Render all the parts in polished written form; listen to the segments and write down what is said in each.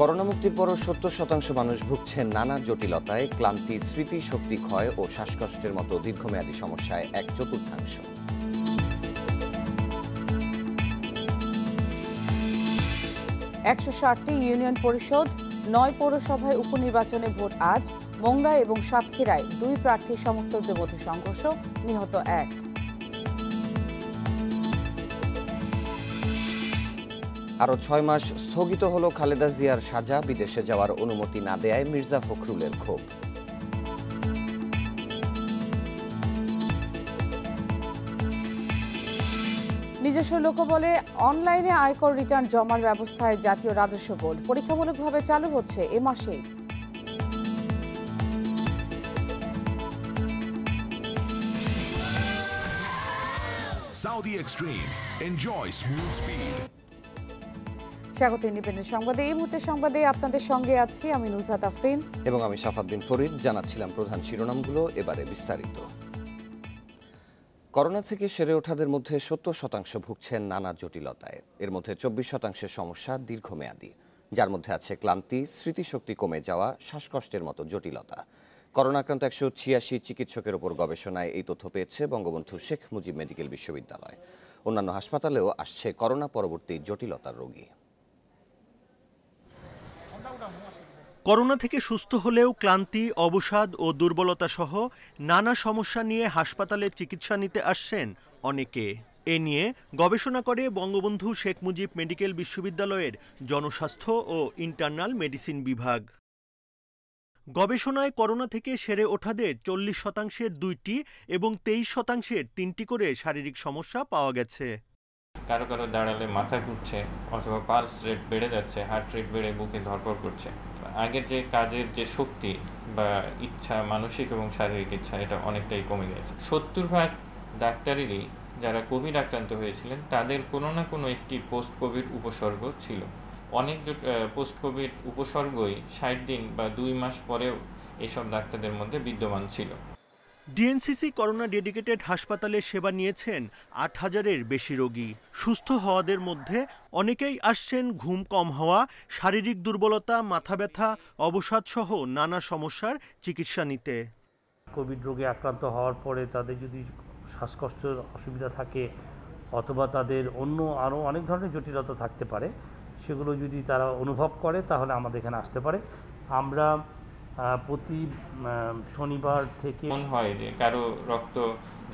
Corona মুক্তির পরও ৭০% মানুষ ভুগছেন নানা জটিলতায়, ক্লান্তি, স্মৃতিশক্তি ক্ষয় ও শ্বাসকষ্টের মতো দীর্ঘমেয়াদী সমস্যায় ১/৪। ১৬০টি ইউনিয়ন পরিষদ, ৯ পৌরসভায় উপনির্বাচনে ভোট আজ। মোংলা এবং সাতক্ষীরায় ২ প্রার্থী সমর্থকদের মধ্যে সংঘর্ষ, নিহত ১। আরও ৬ মাস স্থগিত হল খালেদা জিয়ার সাজা, বিদেশে যাওয়ার অনুমতি না দেয়ায় মির্জা ফখরুলের ক্ষোভ। নিজস্ব লোকবলে অনলাইনে আয়কর রিটার্ন জমার ব্যবস্থায় জাতীয় রাজস্ব বোর্ড পরীক্ষামূলকভাবে চালু হচ্ছে এ মাসেই। Saudi Extreme. Enjoy smooth speed. স্বাগত ইন্ডিপেন্ডেন্ট সংবাদে। এই মুহূর্তের সংবাদে আপনাদের সঙ্গে আছি আমি নুসরাত আফরিন এবং আমি সাফাদ্দিন ফরিদ। জানাচ্ছিলাম প্রধান শিরোনামগুলো, এবারে বিস্তারিত। করোনা থেকে সেরে ওঠাদের মধ্যে ৭০% ভুগছেন নানা জটিলতায়। এর মধ্যে ২৪% সমস্যা দীর্ঘমেয়াদী, যার মধ্যে আছে ক্লান্তি, স্মৃতিশক্তি কমে যাওয়া, শ্বাসকষ্টের মতো জটিলতা। করোনা আক্রান্ত ১৮৬ চিকিৎসকের ওপর গবেষণায় এই তথ্য পেয়েছে বঙ্গবন্ধু শেখ মুজিব মেডিকেল বিশ্ববিদ্যালয়। অন্যান্য হাসপাতালেও আসছে করোনা পরবর্তী জটিলতার রোগী। করোনা থেকে সুস্থ হলেও ক্লান্তি, অবসাদ ও দুর্বলতা সহ নানা সমস্যা নিয়ে হাসপাতালে চিকিৎসা নিতে আসছেন অনেকে। এ নিয়ে গবেষণা করে বঙ্গবন্ধু শেখ মুজিব মেডিকেল বিশ্ববিদ্যালয়ের জনস্বাস্থ্য ও ইন্টারনাল মেডিসিন বিভাগ। গবেষণায় করোনা থেকে সেরে ওঠাদের ৪০%-এর ২টি এবং ২৩%-এর ৩টি করে শারীরিক সমস্যা পাওয়া গেছে। কারো কারো দাঁড়ালে মাথা ঘুরছে, অথবা পালস রেট বেড়ে যাচ্ছে, হার্ট রেট বেড়ে বুকে ধরপড় করছে। আগের যে কাজের যে শক্তি বা ইচ্ছা, মানসিক এবং শারীরিক ইচ্ছা, এটা অনেকটাই কমে গেছে। ৭০% ডাক্তারেরই যারা কোভিড আক্রান্ত হয়েছিলেন তাদের কোনো না কোনো একটি পোস্ট কোভিড উপসর্গ ছিল। অনেক পোস্ট কোভিড উপসর্গই ৬০ দিন বা ২ মাস পরেও এইসব ডাক্তারদের মধ্যে বিদ্যমান ছিল। ডিএনসিসি করোনা ডেডিকেটেড হাসপাতালে সেবা নিয়েছেন ৮,০০০-এর বেশি রোগী। সুস্থ হওয়াদের মধ্যে অনেকেই আসছেন ঘুম কম হওয়া, শারীরিক দুর্বলতা, মাথা ব্যথা, অবসাদ সহ নানা সমস্যার চিকিৎসা নিতে। কোভিড রোগে আক্রান্ত হওয়ার পরে তাদের যদি শ্বাসকষ্টের অসুবিধা থাকে অথবা তাদের অন্য আরও অনেক ধরনের জটিলতা থাকতে পারে, সেগুলো যদি তারা অনুভব করে তাহলে আমাদের এখানে আসতে পারে। আমরা প্রতি শনিবার থেকে মনে হয় যে কারো রক্ত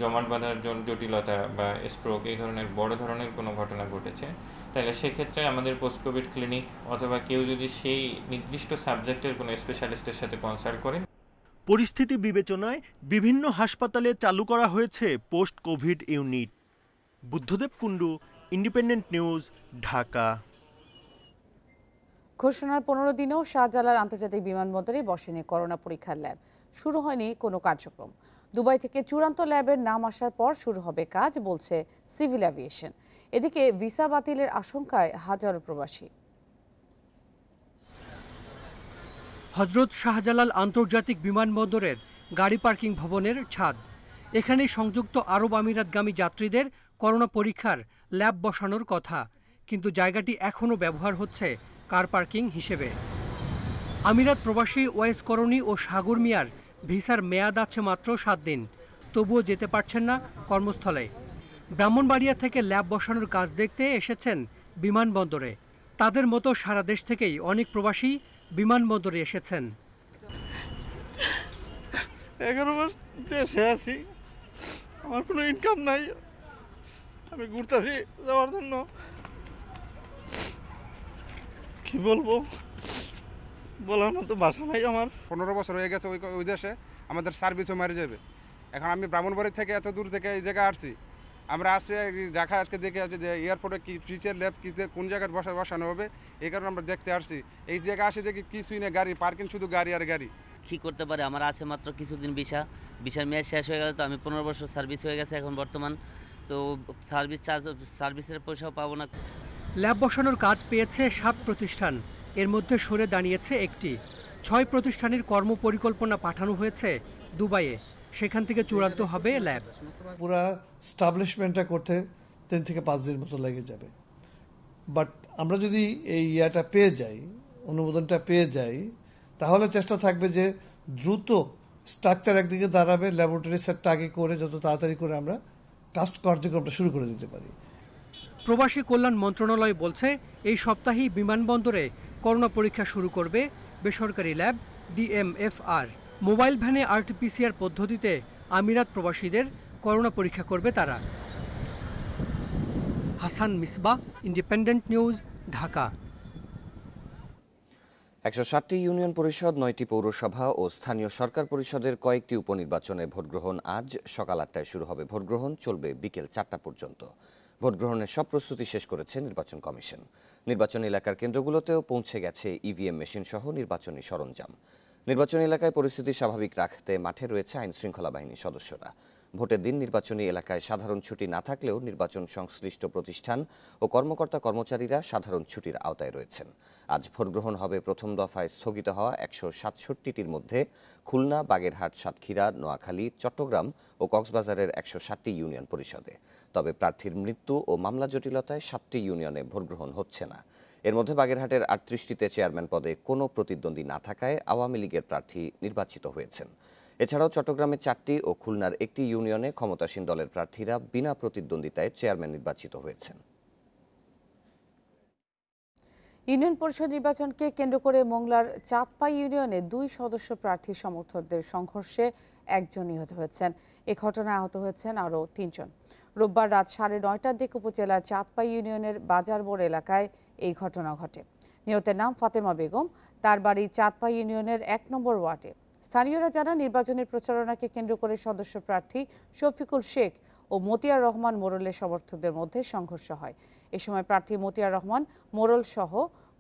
জমাট বাঁধার জন্য জটিলতা বা স্ট্রোক এই ধরনের বড় ধরনের কোনো ঘটনা ঘটেছে, তাহলে সেক্ষেত্রে আমাদের পোস্ট কোভিড ক্লিনিক অথবা কেউ যদি সেই নির্দিষ্ট সাবজেক্টের কোনো স্পেশালিস্টের সাথে কনসাল্ট করেন। পরিস্থিতি বিবেচনায় বিভিন্ন হাসপাতালে চালু করা হয়েছে post Covid unit. Buddhadeb Kundu, independent news, Dhaka. ঘোষণার ১৫ দিনেও শাহজালাল আন্তর্জাতিক বিমানবন্দরে বসেনি করোনা পরীক্ষার ল্যাব। শুরু হয়নি কোনো কার্যক্রম। দুবাই থেকে চূড়ান্ত ল্যাবের নাম আসার পর শুরু হবে কাজ, বলছে সিভিল অ্যাভিয়েশন। এদিকে ভিসা বাতিলের আশঙ্কায় হাজারো প্রবাসী। হযরত শাহজালাল আন্তর্জাতিক বিমানবন্দরের গাড়ি পার্কিং ভবনের ছাদ। এখানে সংযুক্ত আরব আমিরাতগামী যাত্রীদের করোনা পরীক্ষার ল্যাব বসানোর কথা, কিন্তু জায়গাটি এখনও ব্যবহার হচ্ছে কার পার্কিং হিসেবে। আমিরাত প্রবাসী ওয়েস করণী ও সাগর মিয়ার ভিসার মেয়াদ আছে মাত্র ৭ দিন, তবুও যেতে পারছেন না কর্মস্থলে। ব্রাহ্মণবাড়িয়া থেকে ল্যাব বসানোর কাজ দেখতে এসেছেন বিমানবন্দরে। তাদের মতো সারা দেশ থেকেই অনেক প্রবাসী বিমানবন্দরে এসেছেন। 11 মাস দেশে আছি, আমার কোনো ইনকাম নাই, আমি ঘুরতেছি যাওয়ার জন্য। কি বলবো, বলার মতো ভাষা নাই আমার। 15 বছর হয়ে গেছে ওই দেশে, আমাদের সার্ভিসও মারি যাবে। এখন আমি ব্রাহ্মণবাড়ি থেকে এত দূর থেকে এই জায়গায় আসছি। আমরা আসছি ঢাকা, আজকে দেখে আছি যে এয়ারপোর্টে কি ফিচার ল্যাব কি কোন জায়গায় বসানো হবে, এই কারণে আমরা দেখতে আসছি। এই জায়গায় আসি দেখি কিছুই না, গাড়ি পার্কিং, শুধু গাড়ি আর গাড়ি। কী করতে পারে, আমার আছে মাত্র কিছুদিন ভিসার মেয়াদ শেষ হয়ে গেল। তো আমি 15 বছর সার্ভিস হয়ে গেছে এখন বর্তমান, তো সার্ভিসের পয়সাও পাবো না। ল্যাব বসানোর কাজ পেয়েছে 7 প্রতিষ্ঠান, এর মধ্যে সরে দাঁড়িয়েছে একটি। 6 প্রতিষ্ঠানের কর্মপরিকল্পনা পাঠানো হয়েছে দুবাইয়ে, সেখান থেকে চূড়ান্ত হবে ল্যাব। পুরা স্টাবলিশমেন্টটা করতে 3 থেকে 5 দিন মতো লেগে যাবে। বাট আমরা যদি এই ইয়াটা পেয়ে যাই, অনুমোদনটা পেয়ে যাই, তাহলে চেষ্টা থাকবে যে দ্রুত স্ট্রাকচার একদিকে দাঁড়াবে, ল্যাবরেটরি সেটটা আগে করে যত তাড়াতাড়ি করে আমরা কার্যক্রমটা শুরু করে দিতে পারি। প্রবাসী কল্যাণ মন্ত্রণালয় বলছে এই সপ্তাহেই বিমানবন্দরে করোনা পরীক্ষা শুরু করবে বেসরকারি ল্যাব DMFR। মোবাইল ভ্যানে RT-PCR পদ্ধতিতে আমিরাত প্রবাসীদের করোনা পরীক্ষা করবে তারা। Hasan Misbah, independent news, Dhaka. 160টি ইউনিয়ন পরিষদ, 9টি পৌরসভা ও স্থানীয় সরকার পরিষদের কয়েকটি উপনির্বাচনে ভোটগ্রহণ আজ সকাল 8টায় শুরু হবে। ভোটগ্রহণ চলবে বিকেল 4টা পর্যন্ত। ভোটগ্রহণের সব প্রস্তুতি শেষ করেছে নির্বাচন কমিশন। নির্বাচন এলাকার কেন্দ্রগুলোতেও পৌঁছে গেছে EVM মেশিন সহ নির্বাচনী সরঞ্জাম। নির্বাচনী এলাকায় পরিস্থিতি স্বাভাবিক রাখতে মাঠে রয়েছে আইন শৃঙ্খলা বাহিনীর সদস্যরা। ভোটের দিন নির্বাচনী এলাকায় সাধারণ ছুটি না থাকলেও নির্বাচন সংশ্লিষ্ট প্রতিষ্ঠান ও কর্মকর্তা কর্মচারীরা সাধারণ ছুটির আওতায় রয়েছেন। আজ ভোটগ্রহণ হবে প্রথম দফায় স্থগিত হওয়া 167টির মধ্যে খুলনা, বাগেরহাট, সাতক্ষীরা, নোয়াখালী, চট্টগ্রাম ও কক্সবাজারের 160টি ইউনিয়ন পরিষদে। তবে প্রার্থীর মৃত্যু ও মামলা জটিলতায় 7টি ইউনিয়নে ভোটগ্রহণ হচ্ছে না। এর মধ্যে বাগেরহাটের 38টিতে চেয়ারম্যান পদে কোনো প্রতিদ্বন্দ্বী না থাকায় আওয়ামী লীগের প্রার্থী নির্বাচিত হয়েছেন। এছাড়াও চট্টগ্রামে 4টি ও খুলনার একটি ইউনিয়নে ক্ষমতাসীন দলের প্রার্থীরা বিনা প্রতিদ্বন্দ্বিতায় চেয়ারম্যান নির্বাচিত হয়েছেন। ইউনিয়ন পরিষদ নির্বাচনকে কেন্দ্র করে মোংলার চাঁদপাই ইউনিয়নে 2 সদস্য প্রার্থী সমর্থকদের সংঘর্ষে একজন নিহত হয়েছেন। এ ঘটনায় আহত হয়েছেন আরও 3 জন। রোববার রাত 9:30টার দিকে উপজেলার চাঁদপাই ইউনিয়নের বাজার মোড় এলাকায় এই ঘটনা ঘটে। নিহতের নাম ফাতেমা বেগম। তার বাড়ি চাঁদপাই ইউনিয়নের 1 নম্বর ওয়ার্ডে। স্থানীয়রা জানান, নির্বাচনের প্রচারণাকে কেন্দ্র করে সদস্য প্রার্থী শফিকুল শেখ ও মতিয়ার রহমান মোরলের সমর্থকদের মধ্যে সংঘর্ষ হয়। এ সময় প্রার্থী মতিয়ার রহমান মোরল সহ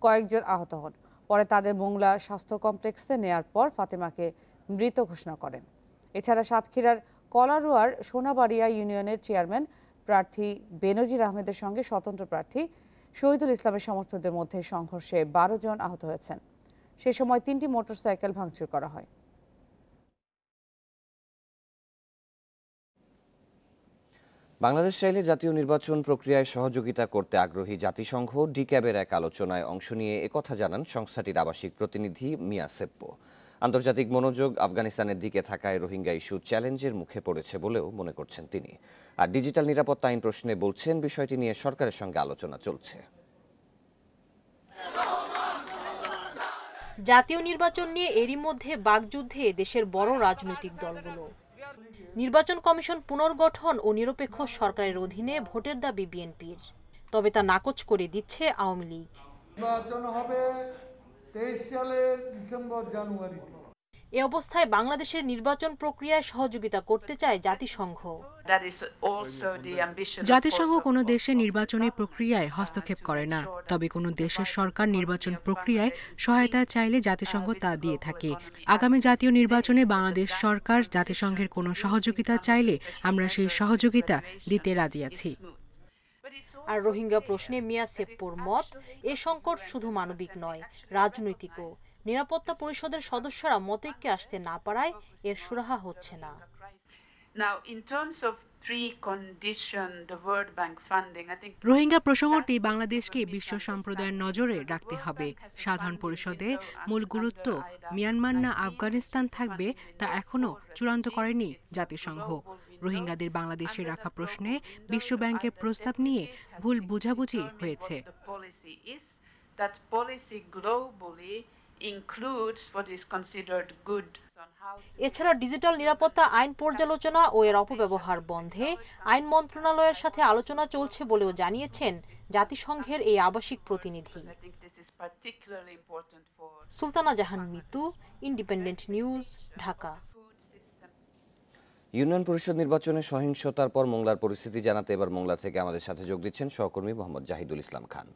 কয়েকজন আহত হন। পরে তাদের মোংলা স্বাস্থ্য কমপ্লেক্সে নেয়ার পর ফাতেমাকে মৃত ঘোষণা করেন। এছাড়া সাতক্ষীরার কলারুয়ার সোনাবাড়িয়া ইউনিয়নের চেয়ারম্যান প্রার্থী বেনজির আহমেদের সঙ্গে স্বতন্ত্র প্রার্থী শহীদুল ইসলামের সমর্থকদের মধ্যে সংঘর্ষে 12 জন আহত হয়েছেন। সে সময় 3টি মোটরসাইকেল ভাঙচুর করা হয়। বাংলাদেশ চাইলে জাতীয় নির্বাচন প্রক্রিয়ায় সহযোগিতা করতে আগ্রহী জাতিসংঘ ডিক্যাবের এক আলোচনায় অংশ নিয়ে একথা জানান সংস্থাটির আবাসিক প্রতিনিধি মিয়া সেপ্পো। আন্তর্জাতিক মনোযোগ আফগানিস্তানের দিকে থাকায় রোহিঙ্গা ইস্যু চ্যালেঞ্জের মুখে পড়েছে বলেও মনে করছেন তিনি। আর ডিজিটাল নিরাপত্তা আইন প্রশ্নে বলছেন, বিষয়টি নিয়ে সরকারের সঙ্গে আলোচনা চলছে। জাতীয় নির্বাচন নিয়ে এরই মধ্যে বাকযুদ্ধে দেশের বড় রাজনৈতিক দলগুলো। নির্বাচন কমিশন পুনর্গঠন ও নিরপেক্ষ সরকারের অধীনে ভোটের দাবি বিএনপির, তবে তা নাকচ করে দিচ্ছে আওয়ামী লীগ। নির্বাচন হবে 23 সালের ডিসেম্বর জানুয়ারিতে। এ অবস্থায় বাংলাদেশের নির্বাচন প্রক্রিয়ায় সহযোগিতা করতে চায় জাতিসংঘ। জাতিসংঘ কোনো দেশের নির্বাচনী প্রক্রিয়ায় হস্তক্ষেপ করে না, তবে কোনো দেশের সরকার নির্বাচন প্রক্রিয়ায় সহায়তা চাইলে জাতিসংঘ তা দিয়ে থাকে। আগামী জাতীয় নির্বাচনে বাংলাদেশ সরকার জাতিসংঘের কোনো সহযোগিতা চাইলে আমরা সেই সহযোগিতা দিতে রাজি আছি। আর রোহিঙ্গা প্রশ্নে মিয়া সেপ্পোর মত, এ সংকট শুধু মানবিক নয়, রাজনৈতিকও। নিরাপত্তা পরিষদের সদস্যরা মতৈক্যে আসতে না পারায় এর সুরাহা হচ্ছে না। রোহিঙ্গা প্রসঙ্গটি বাংলাদেশকে বিশ্ব সম্প্রদায়ের নজরে রাখতে হবে। সাধারণ পরিষদে মূল গুরুত্ব মিয়ানমার না আফগানিস্তান থাকবে তা এখনো চূড়ান্ত করেনি জাতিসংঘ। রোহিঙ্গাদের বাংলাদেশে রাখা প্রশ্নে বিশ্ব ব্যাংকের প্রস্তাব নিয়ে ভুল বোঝাবুঝি হয়েছে। এছাড়া ডিজিটাল নিরাপত্তা আইন পর্যালোচনা ও এর অপব্যবহার বন্ধে আইন মন্ত্রণালয়ের সাথে আলোচনা চলছে বলেও জানিয়েছেন জাতিসংঘের এই আবাসিক প্রতিনিধি। Sultana Jahan Mitu, independent news, Dhaka. Union পরিষদ নির্বাচনে সহিংসতার পর মোংলার পরিস্থিতি জানাতে এবার মোংলা থেকে আমাদের সাথে যোগ দিচ্ছেন সহকর্মী মোহাম্মদ জাহিদুল ইসলাম খান।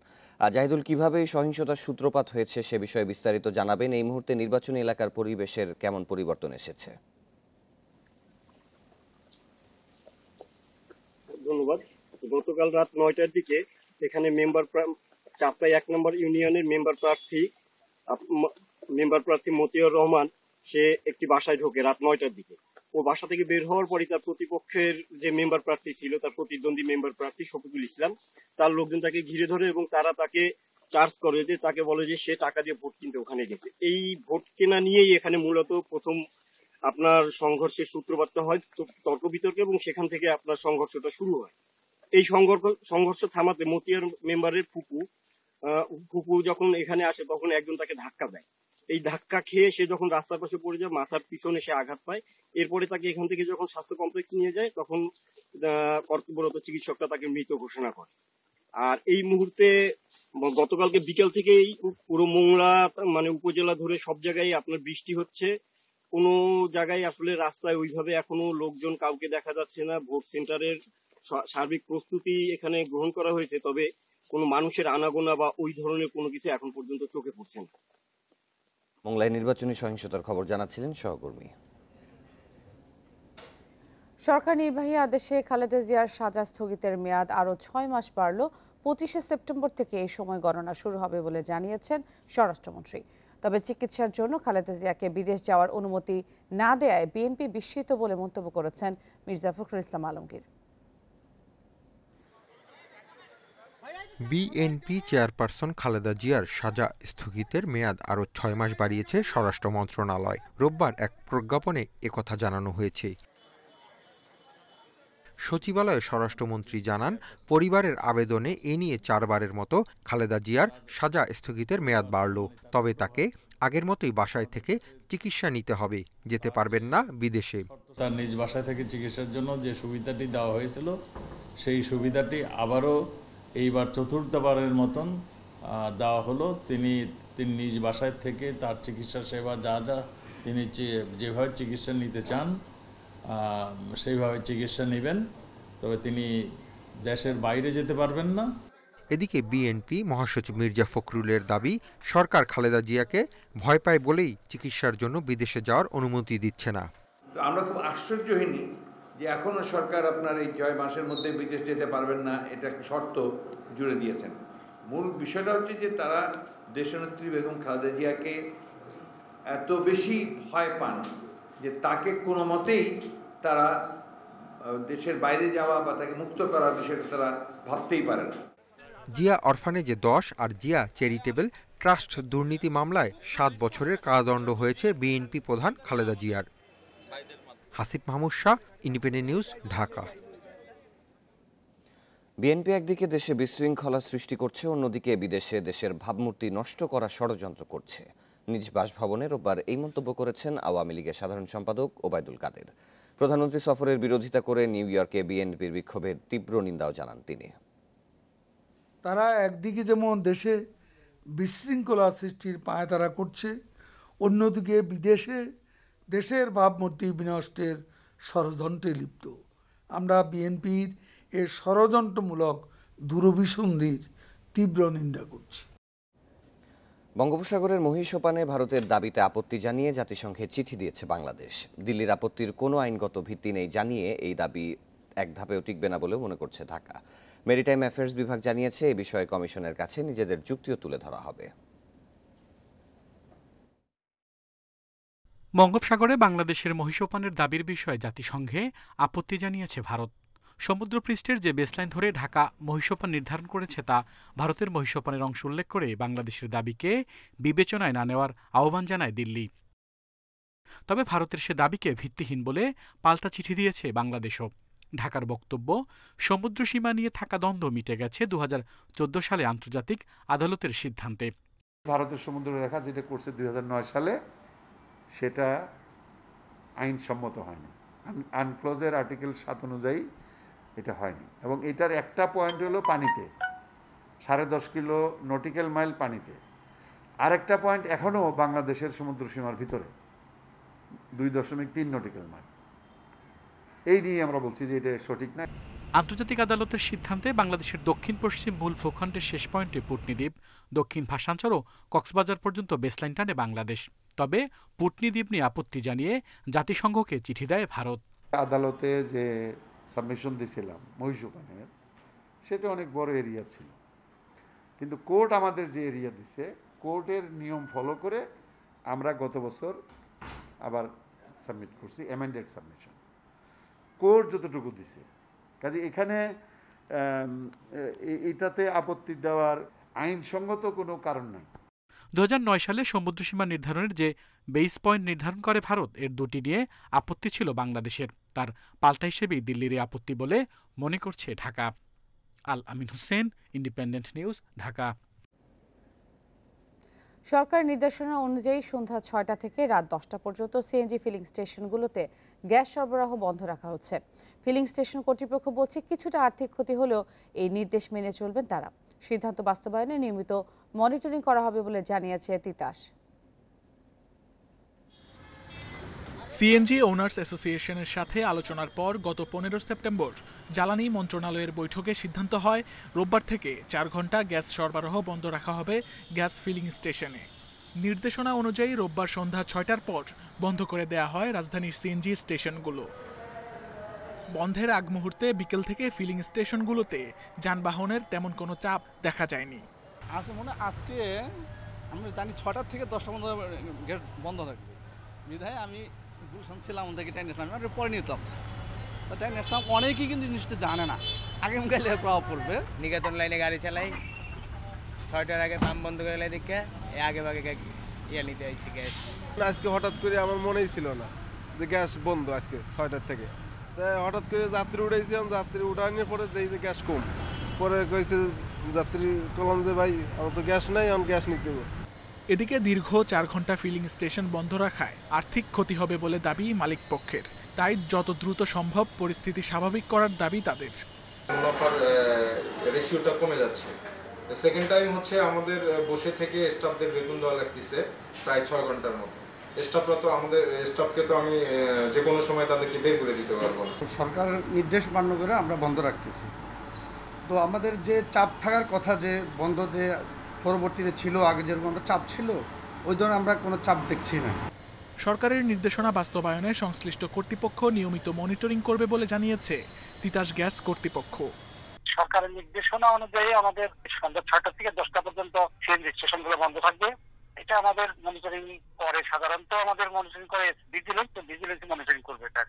জাহিদুল, কিভাবে এই সহিংসতার সূত্রপাত হয়েছে সে বিষয়ে বিস্তারিত জানাবেন। এই মুহূর্তে নির্বাচনী এলাকার পরিবেশের কেমন পরিবর্তন এসেছে? ধন্যবাদ। গতকাল রাত 9টার দিকে এখানে চাঁদপাই 1 নম্বর ইউনিয়নের মেম্বার প্রার্থী মতিয়ার রহমান সে একটি বাসায় ঢোকে রাত 9টার দিকে। ও বাসা থেকে বের হওয়ার পরই তার প্রতিপক্ষের যে মেম্বার প্রার্থী ছিল, তার প্রতিদ্বন্দ্বী মেম্বার প্রার্থী শফিকুল ইসলাম, তার লোকজন তাকে ঘিরে ধরে এবং তারা তাকে চার্জ করে যে তাকে বলে যে সে টাকা দিয়ে ভোট কিনতে ওখানে গেছে। এই ভোট কেনা নিয়েই এখানে মূলত প্রথম আপনার সংঘর্ষের সূত্রপাতটা হয়, তর্ক বিতর্ক, এবং সেখান থেকে আপনার সংঘর্ষটা শুরু হয়। এই সংঘর্ষ থামাতে মতিয়ার মেম্বারের ফুপু যখন এখানে আসে তখন একজন তাকে ধাক্কা দেয়। এই ধাক্কা খেয়ে সে যখন রাস্তার পাশে পড়ে যায়, মাথার পিছনে সে আঘাত পায়। এরপরে তাকে এখান থেকে যখন স্বাস্থ্য কমপ্লেক্স নিয়ে যায় তখন কর্তব্যরত চিকিৎসকরা তাকে মৃত ঘোষণা করে। আর এই মুহূর্তে গতকালকে বিকেল থেকেই পুরো মোংলা মানে উপজেলা ধরে সব জায়গায় আপনার বৃষ্টি হচ্ছে। কোনো জায়গায় আসলে রাস্তায় ওইভাবে এখনো লোকজন কাউকে দেখা যাচ্ছে না। ভোট সেন্টারের সার্বিক প্রস্তুতি এখানে গ্রহণ করা হয়েছে, তবে কোনো মানুষের আনাগোনা বা ওই ধরনের কোনো কিছু এখন পর্যন্ত চোখে পড়ছে না। মোংলায় নির্বাচনী সহিংসতার খবর জানাচ্ছিলেন সহকর্মী। সরকার নির্বাহী আদেশে খালেদা জিয়ার সাজা স্থগিতের মেয়াদ আরও 6 মাস বাড়ল। 25শে সেপ্টেম্বর থেকে এই সময় গণনা শুরু হবে বলে জানিয়েছেন স্বরাষ্ট্রমন্ত্রী। তবে চিকিৎসার জন্য খালেদা জিয়াকে বিদেশ যাওয়ার অনুমতি না দেয়ায় বিএনপি বিস্মিত বলে মন্তব্য করেছেন মির্জা ফখরুল ইসলাম আলমগীর। বিএনপি চেয়ারপারসন খালেদা জিয়ার সাজা স্থগিতের মেয়াদ আরও 6 মাস বাড়িয়েছে স্বরাষ্ট্র মন্ত্রণালয়। রোববার এক প্রজ্ঞাপনে একথা জানানো হয়েছে। সচিবালয়ে স্বরাষ্ট্রমন্ত্রী জানান, পরিবারের আবেদনে এ নিয়ে 4 বারের মতো খালেদা জিয়ার সাজা স্থগিতের মেয়াদ বাড়ল। তবে তাকে আগের মতোই বাসায় থেকে চিকিৎসা নিতে হবে, যেতে পারবেন না বিদেশে। তার নিজ বাসায় থেকে চিকিৎসার জন্য যে সুবিধাটি দেওয়া হয়েছিল সেই সুবিধাটি আবারও এইবার চতুর্থবারের মতন দেওয়া হলো। তিনি নিজ বাসায় থেকে তার চিকিৎসা সেবা যা তিনি যেভাবে চিকিৎসা নিতে চান সেইভাবে চিকিৎসা নেবেন, তবে তিনি দেশের বাইরে যেতে পারবেন না। এদিকে বিএনপি মহাসচিব মির্জা ফখরুলের দাবি, সরকার খালেদা জিয়াকে ভয় পায় বলেই চিকিৎসার জন্য বিদেশে যাওয়ার অনুমতি দিচ্ছে না। আমরা খুব আশ্চর্য হইনি যে এখনো সরকার আপনার এই 6 মাসের মধ্যে বিদেশ যেতে পারবেন না এটা শর্ত জুড়ে দিয়েছেন। মূল বিষয়টা হচ্ছে যে তারা দেশনেত্রী বেগম খালেদা জিয়াকে এত বেশি ভয় পান যে তাকে কোনো মতেই তারা দেশের বাইরে যাওয়া বা তাকে মুক্ত করার বিষয়টা তারা ভাবতেই পারে না। জিয়া অরফানেজে 10 আর জিয়া চ্যারিটেবল ট্রাস্ট দুর্নীতি মামলায় 7 বছরের কারাদণ্ড হয়েছে বিএনপি প্রধান খালেদা জিয়ার। Hasib Mahmud Shah, independent news, Dhaka. BNP একদিকে দেশে বিশৃঙ্খলা সৃষ্টি করছে, অন্যদিকে বিদেশে দেশের ভাবমূর্তি নষ্ট করার ষড়যন্ত্র করছে। নিজ বাসভবনে রোববার এই মন্তব্য করেছেন আওয়ামী লীগের সাধারণ সম্পাদক ওবায়দুল কাদের। প্রধানমন্ত্রী সফরের বিরোধিতা করে নিউ ইয়র্কে বিএনপির বিক্ষোভের তীব্র নিন্দাও জানান তিনি। তারা একদিকে যেমন দেশে বিশৃঙ্খলা সৃষ্টির পায়তারা করছে, অন্যদিকে বিদেশে দেশের ভাবমূর্তি বিনষ্টের ষড়যন্ত্রে লিপ্ত। আমরা বিএনপির এর ষড়যন্ত্রমূলক দূরভিসন্ধির তীব্র নিন্দা করছি। বঙ্গোপসাগরের মহীসোপানে ভারতের দাবিতে আপত্তি জানিয়ে জাতিসংঘে চিঠি দিয়েছে বাংলাদেশ। দিল্লির আপত্তির কোনো আইনগত ভিত্তি নেই জানিয়ে এই দাবি এক ধাপেও টিকবে না বলে মনে করছে ঢাকা। মেরিটাইম অ্যাফেয়ার্স বিভাগ জানিয়েছে, এই বিষয়ে কমিশনের কাছে নিজেদের যুক্তিও তুলে ধরা হবে। বঙ্গোপসাগরে বাংলাদেশের মহীসোপানের দাবির বিষয়ে জাতিসংঘে আপত্তি জানিয়েছে ভারত। সমুদ্রপৃষ্ঠের যে বেসলাইন ধরে ঢাকা মহীসোপান নির্ধারণ করেছে তা ভারতের মহীসোপানের অংশ উল্লেখ করে বাংলাদেশের দাবিকে বিবেচনায় না নেওয়ার আহ্বান জানায় দিল্লি। তবে ভারতের সে দাবিকে ভিত্তিহীন বলে পাল্টা চিঠি দিয়েছে বাংলাদেশও। ঢাকার বক্তব্য, সমুদ্র সীমা নিয়ে থাকা দ্বন্দ্ব মিটে গেছে 2014 সালে আন্তর্জাতিক আদালতের সিদ্ধান্তে। ভারতের সমুদ্ররেখা যেটা করছে 2009 সালে সেটা আইনসম্মত হয়নি। আনক্লোজের আর্টিকেল 7 অনুযায়ী এটা হয়নি, এবং এটার একটা পয়েন্ট হলো পানিতে 10.5 কিলো নটিক্যাল মাইল পানিতে। আরেকটা পয়েন্ট এখনও বাংলাদেশের সমুদ্র সীমার ভিতরে 2.3 নটিক্যাল মাইল। এই নিয়ে আমরা বলছি যে এটা সঠিক না। আন্তর্জাতিক আদালতের সিদ্ধান্তে বাংলাদেশের দক্ষিণ পশ্চিম মূল ভূখণ্ডের শেষ পয়েন্টে পুটনি দ্বীপ, দক্ষিণ ভাষাঞ্চল ও কক্সবাজার পর্যন্ত বেসলাইন টানে বাংলাদেশ। তবে পুটনি দ্বীপ নিয়ে আপত্তি জানিয়ে জাতিসংঘকে চিঠি দেয় ভারত। আদালতে যে সাবমিশন দিয়েছিলাম মহীসোপানের, সেটা অনেক বড় এরিয়া ছিল, কিন্তু কোর্ট আমাদের যে এরিয়া দিছে কোর্টের নিয়ম ফলো করে আমরা গত বছর আবার সাবমিট করছি, অ্যামেন্ডেড সাবমিশন। কোর্ট যতটুকু দিছে, কাজে এখানে এটাতে আপত্তি দেওয়ার আইনসঙ্গত কোনো কারণ নাই। 2009 সালে সমুদ্রসীমা নির্ধারণের যে বেস পয়েন্ট নির্ধারণ করে ভারত, এর দুটি নিয়ে আপত্তি ছিল বাংলাদেশের। তার পাল্টা হিসেবেই দিল্লির এই আপত্তি বলে মনে করছে ঢাকা। আল আমিন হোসেন, ইন্ডিপেন্ডেন্ট নিউজ, ঢাকা। সরকার নির্দেশনা অনুযায়ী সন্ধ্যা 6টা থেকে রাত 10টা পর্যন্ত সিএনজি ফিলিং স্টেশনগুলোতে গ্যাস সরবরাহ বন্ধ রাখা হচ্ছে। ফিলিং স্টেশন কর্তৃপক্ষ বলছে কিছুটা আর্থিক ক্ষতি হলেও এই নির্দেশ মেনে চলবেন তারা। সিদ্ধান্ত বাস্তবায়নে নিয়মিত মনিটরিং করা হবে বলে জানিয়েছে তিতাস। সিএনজি ওনার্স অ্যাসোসিয়েশনের সাথে আলোচনার পর গত 15 সেপ্টেম্বর জ্বালানি মন্ত্রণালয়ের বৈঠকে সিদ্ধান্ত হয় রোববার থেকে 4 ঘন্টা গ্যাস সরবরাহ বন্ধ রাখা হবে গ্যাস ফিলিং স্টেশনে। নির্দেশনা অনুযায়ী রোববার সন্ধ্যা 6টার পর বন্ধ করে দেয়া হয় রাজধানীর সিএনজি স্টেশনগুলো। বন্ধের আগ মুহূর্তে বিকেল থেকে ফিলিং স্টেশনগুলোতে যানবাহনের তেমন কোনো চাপ দেখা যায়নি। আজকে আমরা জানি 6টা থেকে 10টা পর্যন্ত গেট বন্ধ থাকবে, বিধায় আমি ছিলাম আমাদেরকে ট্রেন আসলাম, আমি পরে নিতাম তো ট্রেন আসলাম। অনেকেই কিন্তু জিনিসটা জানে না, আগামীকালে প্রভাব পড়বে। নিকেতন লাইনে গাড়ি চালাই, 6টার আগে পাম্প বন্ধ করে দেখে আগে ভাগে ইয়ে নিতে আইছি গ্যাস। আজকে হঠাৎ করে আমার মনেই ছিল না যে গ্যাস বন্ধ আজকে 6টার থেকে, তাই হঠাৎ করে যাত্রী উঠাইছিলাম, যাত্রী উঠানোর পরে দেখি যে গ্যাস কম, পরে কইছে যাত্রী কলম যে ভাই আমার তো গ্যাস নাই, আমি গ্যাস নিতে হবে। এদিকে দীর্ঘ 4 ঘন্টা ফিলিং স্টেশন বন্ধ রাখায় আর্থিক ক্ষতি হবে বলে দাবি মালিক পক্ষের। তাই যত দ্রুত সম্ভব পরিস্থিতি স্বাভাবিক করার দাবি তাদের। মুনাফার রেশিওটা কমে যাচ্ছে। সেকেন্ড টাইম হচ্ছে আমাদের বসে থেকে স্টাফদের বেতন দেওয়া লাগতেছে প্রায় 6 ঘন্টার মতো। স্টাফরা তো আমাদের স্টাফকে তো আমি যে কোনো সময় তাদেরকে বের করে দিতে পারবো না। সরকার নির্দেশ মান্য করে আমরা বন্ধ রাখতেছি। তো আমাদের যে চাপ থাকার কথা, যে বন্ধ যে পরবর্তীতে ছিল, আগে যেরকম আমরা চাপ ছিল, ওই ধরনের আমরা কোনো চাপ দেখছি না। সরকারের নির্দেশনা বাস্তবায়নে সংশ্লিষ্ট কর্তৃপক্ষ নিয়মিত মনিটরিং করবে বলে জানিয়েছে তিতাস গ্যাস কর্তৃপক্ষ। সরকারের নির্দেশনা অনুযায়ী আমাদের সন্ধ্যা 6টা থেকে 10টা পর্যন্ত সিএনজি স্টেশনগুলো বন্ধ থাকবে। এটা আমাদের মনিটরিং করে, সাধারণত আমাদের মনিটরিং করে ভিজিলেন্স মনিটরিং করবে এটা।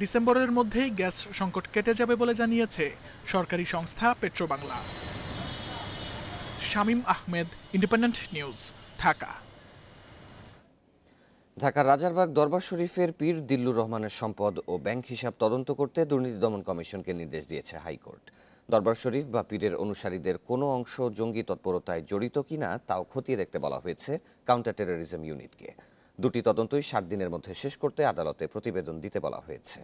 ডিসেম্বরের মধ্যেই গ্যাস সংকট কেটে যাবে বলে জানিয়েছে সরকারি সংস্থা পেট্রোবাংলা। Shamim Ahmed, independent news, Dhaka. ঢাকার রাজারবাগ দরবার শরীফের পীর দিল্লুর রহমানের সম্পদ ও ব্যাংক হিসাব তদন্ত করতে দুর্নীতি দমন কমিশনকে নির্দেশ দিয়েছে হাইকোর্ট। দরবার শরীফ বা পীরের অনুসারীদের কোনো অংশ জঙ্গি তৎপরতায় জড়িত কিনা তাও খতিয়ে দেখতে বলা হয়েছে কাউন্টার টেরোরিজম ইউনিটকে। দুটি তদন্তই 60 দিনের মধ্যে শেষ করতে আদালতে প্রতিবেদন দিতে বলা হয়েছে।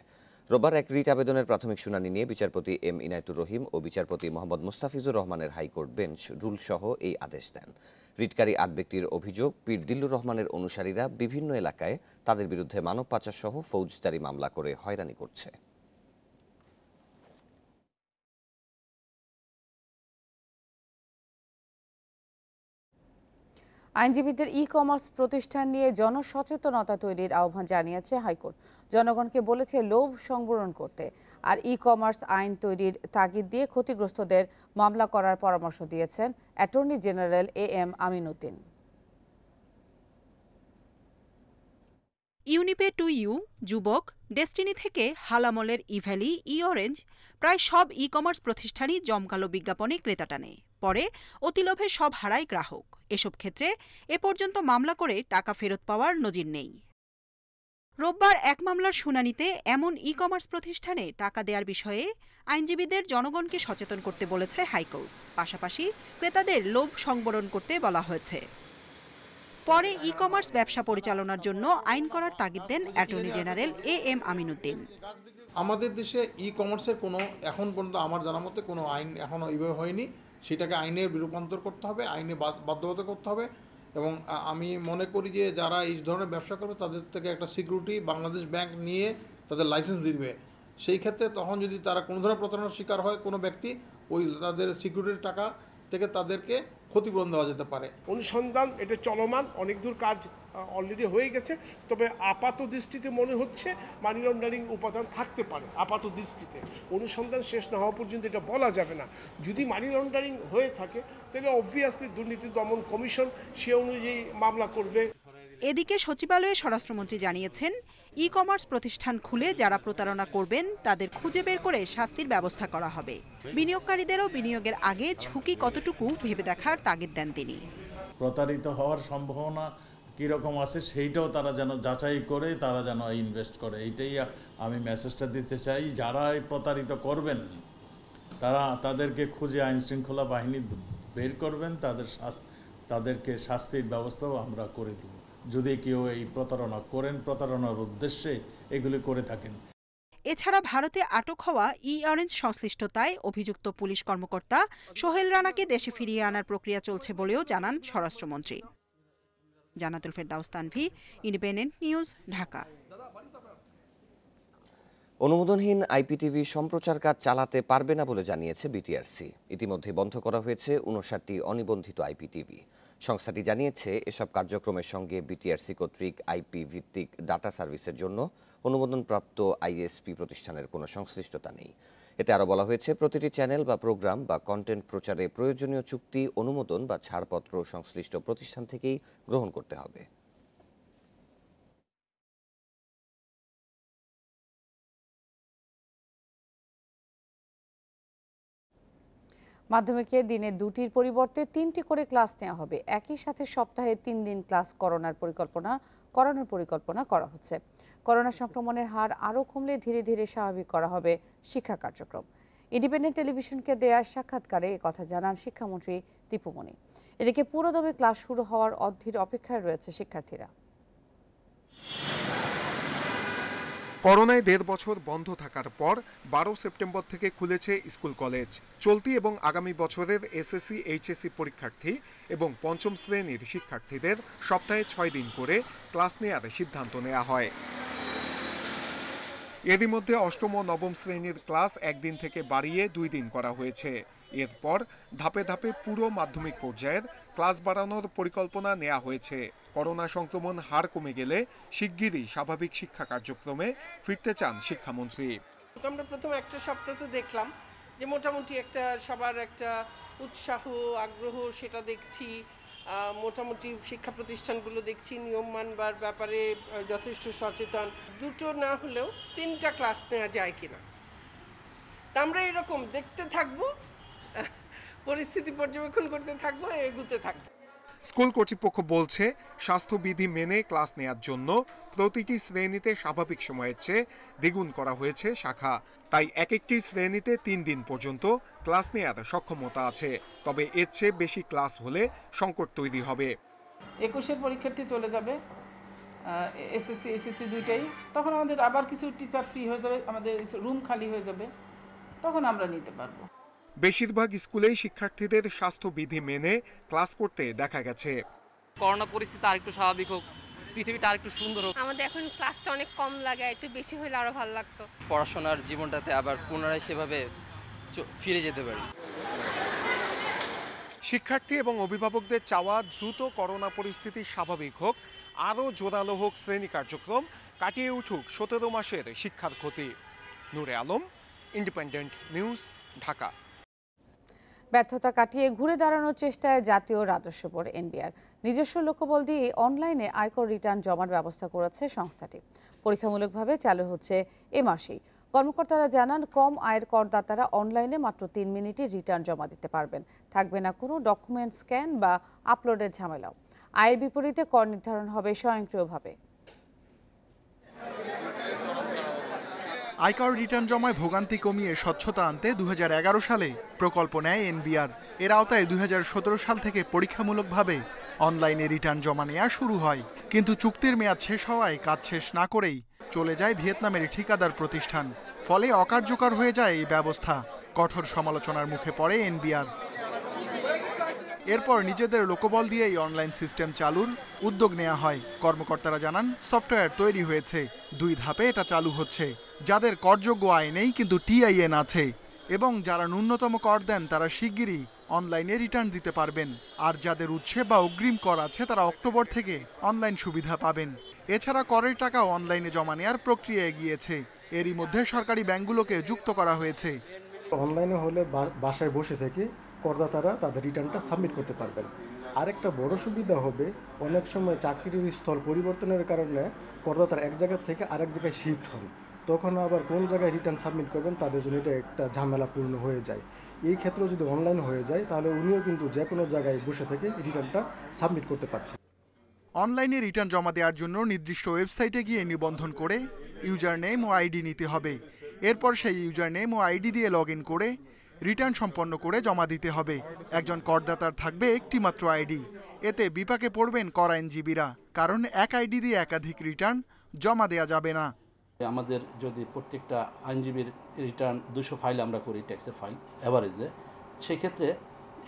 রোববার এক রিট আবেদনের প্রাথমিক শুনানি নিয়ে বিচারপতি এম ইনায়েতুর রহিম ও বিচারপতি মোহাম্মদ মুস্তাফিজুর রহমানের হাইকোর্ট বেঞ্চ রুলসহ এই আদেশ দেন। রিটকারী 8 ব্যক্তির অভিযোগ, পীর দিল্লুর রহমানের অনুসারীরা বিভিন্ন এলাকায় তাদের বিরুদ্ধে মানব পাচার সহ ফৌজদারি মামলা করে হয়রানি করছে। আইনজীবীদের ই-কমার্স প্রতিষ্ঠান নিয়ে জনসচেতনতা তৈরির আহ্বান জানিয়েছে হাইকোর্ট। জনগণকে বলেছে লোভ সংবরণ করতে, আর ই-কমার্স আইন তৈরির তাগিদ দিয়ে ক্ষতিগ্রস্তদের মামলা করার পরামর্শ দিয়েছেন attorney general AM Aminuddin. Unipay to you, Jubok, Destiny থেকে হালামলের ইভ্যালি, ই-অরেঞ্জ, প্রায় সব ই-কমার্স প্রতিষ্ঠানই জমকালো বিজ্ঞাপনে ক্রেতা টানে, পরে অতিলোভে সব হারায় গ্রাহক। এসব ক্ষেত্রে এ পর্যন্ত মামলা করে টাকা ফেরত পাওয়ার নজির নেই। রোববার এক মামলার শুনানিতে এমন ই-কমার্স প্রতিষ্ঠানে টাকা দেওয়ার বিষয়ে আইনজীবীদের জনগণকে সচেতন করতে বলেছে হাইকোর্ট। পাশাপাশি ক্রেতাদের লোভ সংবরণ করতে বলা হয়েছে। পরে ই-কমার্স ব্যবসা পরিচালনার জন্য আইন করার তাগিদ দেন অ্যাটর্নি জেনারেল AM আমিনুদ্দিন। আমাদের দেশে ই-কমার্সের কোনো এখন পর্যন্ত আমার জানার মতে কোনো আইন এখনও এইভাবে হয়নি। সেটাকে আইনের রূপান্তর করতে হবে, আইনে বাধ্যবাধকতা করতে হবে। এবং আমি মনে করি যে যারা এই ধরনের ব্যবসা করবে তাদের থেকে একটা সিকিউরিটি বাংলাদেশ ব্যাংক নিয়ে তাদের লাইসেন্স দিবে। সেই ক্ষেত্রে তখন যদি তারা কোনো ধরনের প্রতারণার শিকার হয় কোনো ব্যক্তি, ওই তাদের সিকিউরিটির টাকা থেকে তাদেরকে ক্ষতিপূরণ দেওয়া যেতে পারে। অনুসন্ধান এটা চলমান, অনেক দূর কাজ অলরেডি হয়ে গেছে। তবে আপাত দৃষ্টিতে মনে হচ্ছে মানি লন্ডারিং উপাদান থাকতে পারে। আপাত দৃষ্টিতে অনুসন্ধান শেষ না হওয়া পর্যন্ত এটা বলা যাবে না। যদি মানি লন্ডারিং হয়ে থাকে তাহলে অবভিয়াসলি দুর্নীতি দমন কমিশন সে অনুযায়ী মামলা করবে। এদিকে সচিবালয়ে স্বরাষ্ট্রমন্ত্রী জানিয়েছেন, ই কমার্স প্রতিষ্ঠান খুলে যারা প্রতারণা করবেন তাদের খুঁজে বের করে শাস্তির ব্যবস্থা করা হবে। বিনিয়োগকারীদেরও বিনিয়োগের আগে ঝুঁকি কতটুকু ভেবে দেখার তাগিদ দেন তিনি। প্রতারিত হওয়ার সম্ভাবনা কীরকম আছে সেইটাও তারা যেন যাচাই করে তারা যেন ইনভেস্ট করে, এইটাই আমি মেসেজটা দিতে চাই। যারা প্রতারিত করবেন তাদেরকে খুঁজে আইন শৃঙ্খলা বাহিনী বের করবেন, তাদেরকে শাস্তির ব্যবস্থাও আমরা করে দেব যদি কেউ এই প্রতারণা করেন, প্রতারণার উদ্দেশ্যে এগুলি করে থাকেন। এছাড়া ভারতে আটক হওয়া ই-অরেঞ্জ সংশ্লিষ্টতায় অভিযুক্ত পুলিশ কর্মকর্তা সোহেল রানাকে দেশে ফিরিয়ে আনার প্রক্রিয়া চলছে বলেও জানান স্বরাষ্ট্রমন্ত্রী। Jannatul Ferdous Tanvi, independent news, Dhaka. অনুমোদনহীন আইপিটিভি সম্প্রচার কাজ চালাতে পারবে না বলে জানিয়েছে বিটিআরসি। ইতিমধ্যে বন্ধ করা হয়েছে 59টি অনিবন্ধিত আইপিটিভি। সংস্থাটি জানিয়েছে এসব কার্যক্রমের সঙ্গে বিটিআরসি কর্তৃক আইপি ভিত্তিক ডাটা সার্ভিসের জন্য অনুমোদনপ্রাপ্ত আইএসপি প্রতিষ্ঠানের কোনো সংশ্লিষ্টতা নেই। এতে আরও বলা হয়েছে, প্রতিটি চ্যানেল বা প্রোগ্রাম বা কন্টেন্ট প্রচারে প্রয়োজনীয় চুক্তি, অনুমোদন বা ছাড়পত্র সংশ্লিষ্ট প্রতিষ্ঠান থেকেই গ্রহণ করতে হবে। মাধ্যমিকে দিনে 2টির পরিবর্তে 3টি করে ক্লাস নেওয়া হবে। একই সাথে সপ্তাহে 3 দিন ক্লাস করানোর পরিকল্পনা করা হচ্ছে। করোনা সংক্রমণের হার আরও কমলে ধীরে ধীরে স্বাভাবিক করা হবে শিক্ষা কার্যক্রম। ইন্ডিপেন্ডেন্ট টেলিভিশনকে দেয়া সাক্ষাৎকারে একথা জানান শিক্ষামন্ত্রী দীপুমণি। এদিকে পুরোদমে ক্লাস শুরু হওয়ার অধীর অপেক্ষায় রয়েছে শিক্ষার্থীরা। করোনায় 1.5 বছর বন্ধ থাকার পর 12 সেপ্টেম্বর থেকে খুলেছে স্কুল কলেজ। চলতি এবং আগামী বছরের এসএসসি এইচএসসি পরীক্ষার্থী এবং পঞ্চম শ্রেণীর শিক্ষার্থীদের সপ্তাহে 6 দিন করে ক্লাস নেওয়ার সিদ্ধান্ত নেওয়া হয়। এরই মধ্যে অষ্টম ও নবম শ্রেণীর ক্লাস 1 দিন থেকে বাড়িয়ে 2 দিন করা হয়েছে। এরপর ধাপে ধাপে পুরো মাধ্যমিক পর্যায়ের ক্লাস বাড়ানোর পরিকল্পনা নেওয়া হয়েছে। করোনা সংক্রমণ হার কমে গেলে শিগগিরই স্বাভাবিক শিক্ষা কার্যক্রমে ফিরতে চান শিক্ষামন্ত্রী। আমরা প্রথম একটা সপ্তাহ তো দেখলাম যে মোটামুটি একটা সবার একটা উৎসাহ আগ্রহ সেটা দেখছি। মোটামুটি শিক্ষা প্রতিষ্ঠানগুলো দেখছি নিয়ম মানবার ব্যাপারে যথেষ্ট সচেতন। 2টো না হলেও 3টা ক্লাস নেওয়া যায় কিনা তা আমরা এরকম দেখতে থাকবো, পরিস্থিতি পর্যবেক্ষণ করতে থাকবো, এগুতে থাকবো। স্কুল কর্তৃপক্ষ বলছে, স্বাস্থ্যবিধি মেনে ক্লাস নেওয়ার জন্য প্রতিটি শ্রেণীতে স্বাভাবিক সময়ের চেয়ে দ্বিগুণ করা হয়েছে শাখা। তাই এক একটি শ্রেণীতে 3 দিন পর্যন্ত ক্লাস নেওয়ার সক্ষমতা আছে। তবে এর চেয়ে বেশি ক্লাস হলে সংকট তৈরি হবে। 21-এর পরীক্ষার্থী চলে যাবে, এসএসসি এসএসসি দুইটাই, তখন আমাদের আবার কিছু টিচার ফ্রি হয়ে যাবে, আমাদের রুম খালি হয়ে যাবে, তখন আমরা নিতে পারবো। বেশিরভাগ স্কুলেই শিক্ষার্থীদের স্বাস্থ্যবিধি মেনে ক্লাস করতে দেখা গেছে। করোনা পরিস্থিতি আরেকটু স্বাভাবিক হোক, পৃথিবীটা আরেকটু সুন্দর হোক। আমাদের এখন ক্লাসটা অনেক কম লাগে, একটু বেশি হলে আরো ভালো লাগতো। পড়াশোনার জীবনটাতে আবার পুনরায় সেভাবে ফিরে যেতে পারি। শিক্ষার্থী এবং অভিভাবকদের চাওয়া দ্রুত করোনা পরিস্থিতি স্বাভাবিক হোক, আরও জোরালো হোক শ্রেণী কার্যক্রম, কাটিয়ে উঠুক 17 মাসের শিক্ষার ক্ষতি। নূরে আলম, ইন্ডিপেন্ডেন্ট নিউজ, ঢাকা। ব্যর্থতা কাটিয়ে ঘুরে দাঁড়ানোর চেষ্টায় জাতীয় রাজস্ব বোর্ড এনবিআর নিজস্ব লোকবল দিয়ে অনলাইনে আয়কর রিটার্ন জমার ব্যবস্থা করেছে সংস্থাটি। পরীক্ষামূলকভাবে চালু হচ্ছে এ মাসেই। কর্মকর্তারা জানান, কম আয়ের করদাতারা অনলাইনে মাত্র 3 মিনিটে রিটার্ন জমা দিতে পারবেন। থাকবে না কোনো ডকুমেন্ট স্ক্যান বা আপলোডের ঝামেলাও। আয়ের বিপরীতে কর নির্ধারণ হবে স্বয়ংক্রিয়ভাবে। আয়কর রিটার্ন জমায় ভোগান্তি কমিয়ে স্বচ্ছতা আনতে 2011 সালে প্রকল্প নেয় এনবিআর। এর আওতায় 2017 সাল থেকে পরীক্ষামূলকভাবে অনলাইনে রিটার্ন জমা নেওয়া শুরু হয়। কিন্তু চুক্তির মেয়াদ শেষ হওয়ায় কাজ শেষ না করেই চলে যায় ভিয়েতনামের ঠিকাদার প্রতিষ্ঠান। ফলে অকার্যকর হয়ে যায় এই ব্যবস্থা। কঠোর সমালোচনার মুখে পড়ে এনবিআর। এরপর নিজেদের লোকবল দিয়ে এই অনলাইন সিস্টেম চালুর উদ্যোগ নেওয়া হয়। কর্মকর্তারা জানান, সফটওয়্যার তৈরি হয়েছে, 2 ধাপে এটা চালু হচ্ছে। যাদের করযোগ্য আয় নেই কিন্তু টিআইএন আছে এবং যারা ন্যূনতম কর দেন তারা শিগগিরই অনলাইনে রিটার্ন দিতে পারবেন। আর যাদের উৎসে বা অগ্রিম কর আছে তারা অক্টোবর থেকে অনলাইন সুবিধা পাবেন। এছাড়া করের টাকাও অনলাইনে জমা নেওয়ার প্রক্রিয়া এগিয়েছে। এরই মধ্যে সরকারি ব্যাংকগুলোকে যুক্ত করা হয়েছে। অনলাইনে হলে বাসায় বসে থেকে করদাতারা তাদের রিটার্নটা সাবমিট করতে পারবেন। আরেকটা বড় সুবিধা হবে, অনেক সময় চাকরির স্থল পরিবর্তনের কারণে করদাতার এক জায়গা থেকে আরেক জায়গায় শিফট হন, তখন আবার কোন জায়গায় রিটার্ন সাবমিট করবেন তাদের জন্য এটা একটা ঝামেলাপূর্ণ হয়ে যায়। এই ক্ষেত্রে যদি অনলাইন হয়ে যায় তাহলে উনিও কিন্তু যে কোনো জায়গায় বসে থেকে রিটার্নটা সাবমিট করতে পারছেন। অনলাইনে রিটার্ন জমা দেওয়ার জন্য নির্দিষ্ট ওয়েবসাইটে গিয়ে নিবন্ধন করে ইউজার নেম ও আইডি নিতে হবে। এরপর সেই ইউজার নেম ও আইডি দিয়ে লগ ইন করে রিটার্ন সম্পন্ন করে জমা দিতে হবে। একজন করদাতার থাকবে একটি মাত্র আইডি। এতে বিপাকে পড়বেন কর আইনজীবীরা, কারণ এক আইডি দিয়ে একাধিক রিটার্ন জমা দেওয়া যাবে না। আমাদের যদি প্রত্যেকটা আইনজীবীর রিটার্ন 200 ফাইল আমরা করি, ট্যাক্সের ফাইল অ্যাভারেজে, সেক্ষেত্রে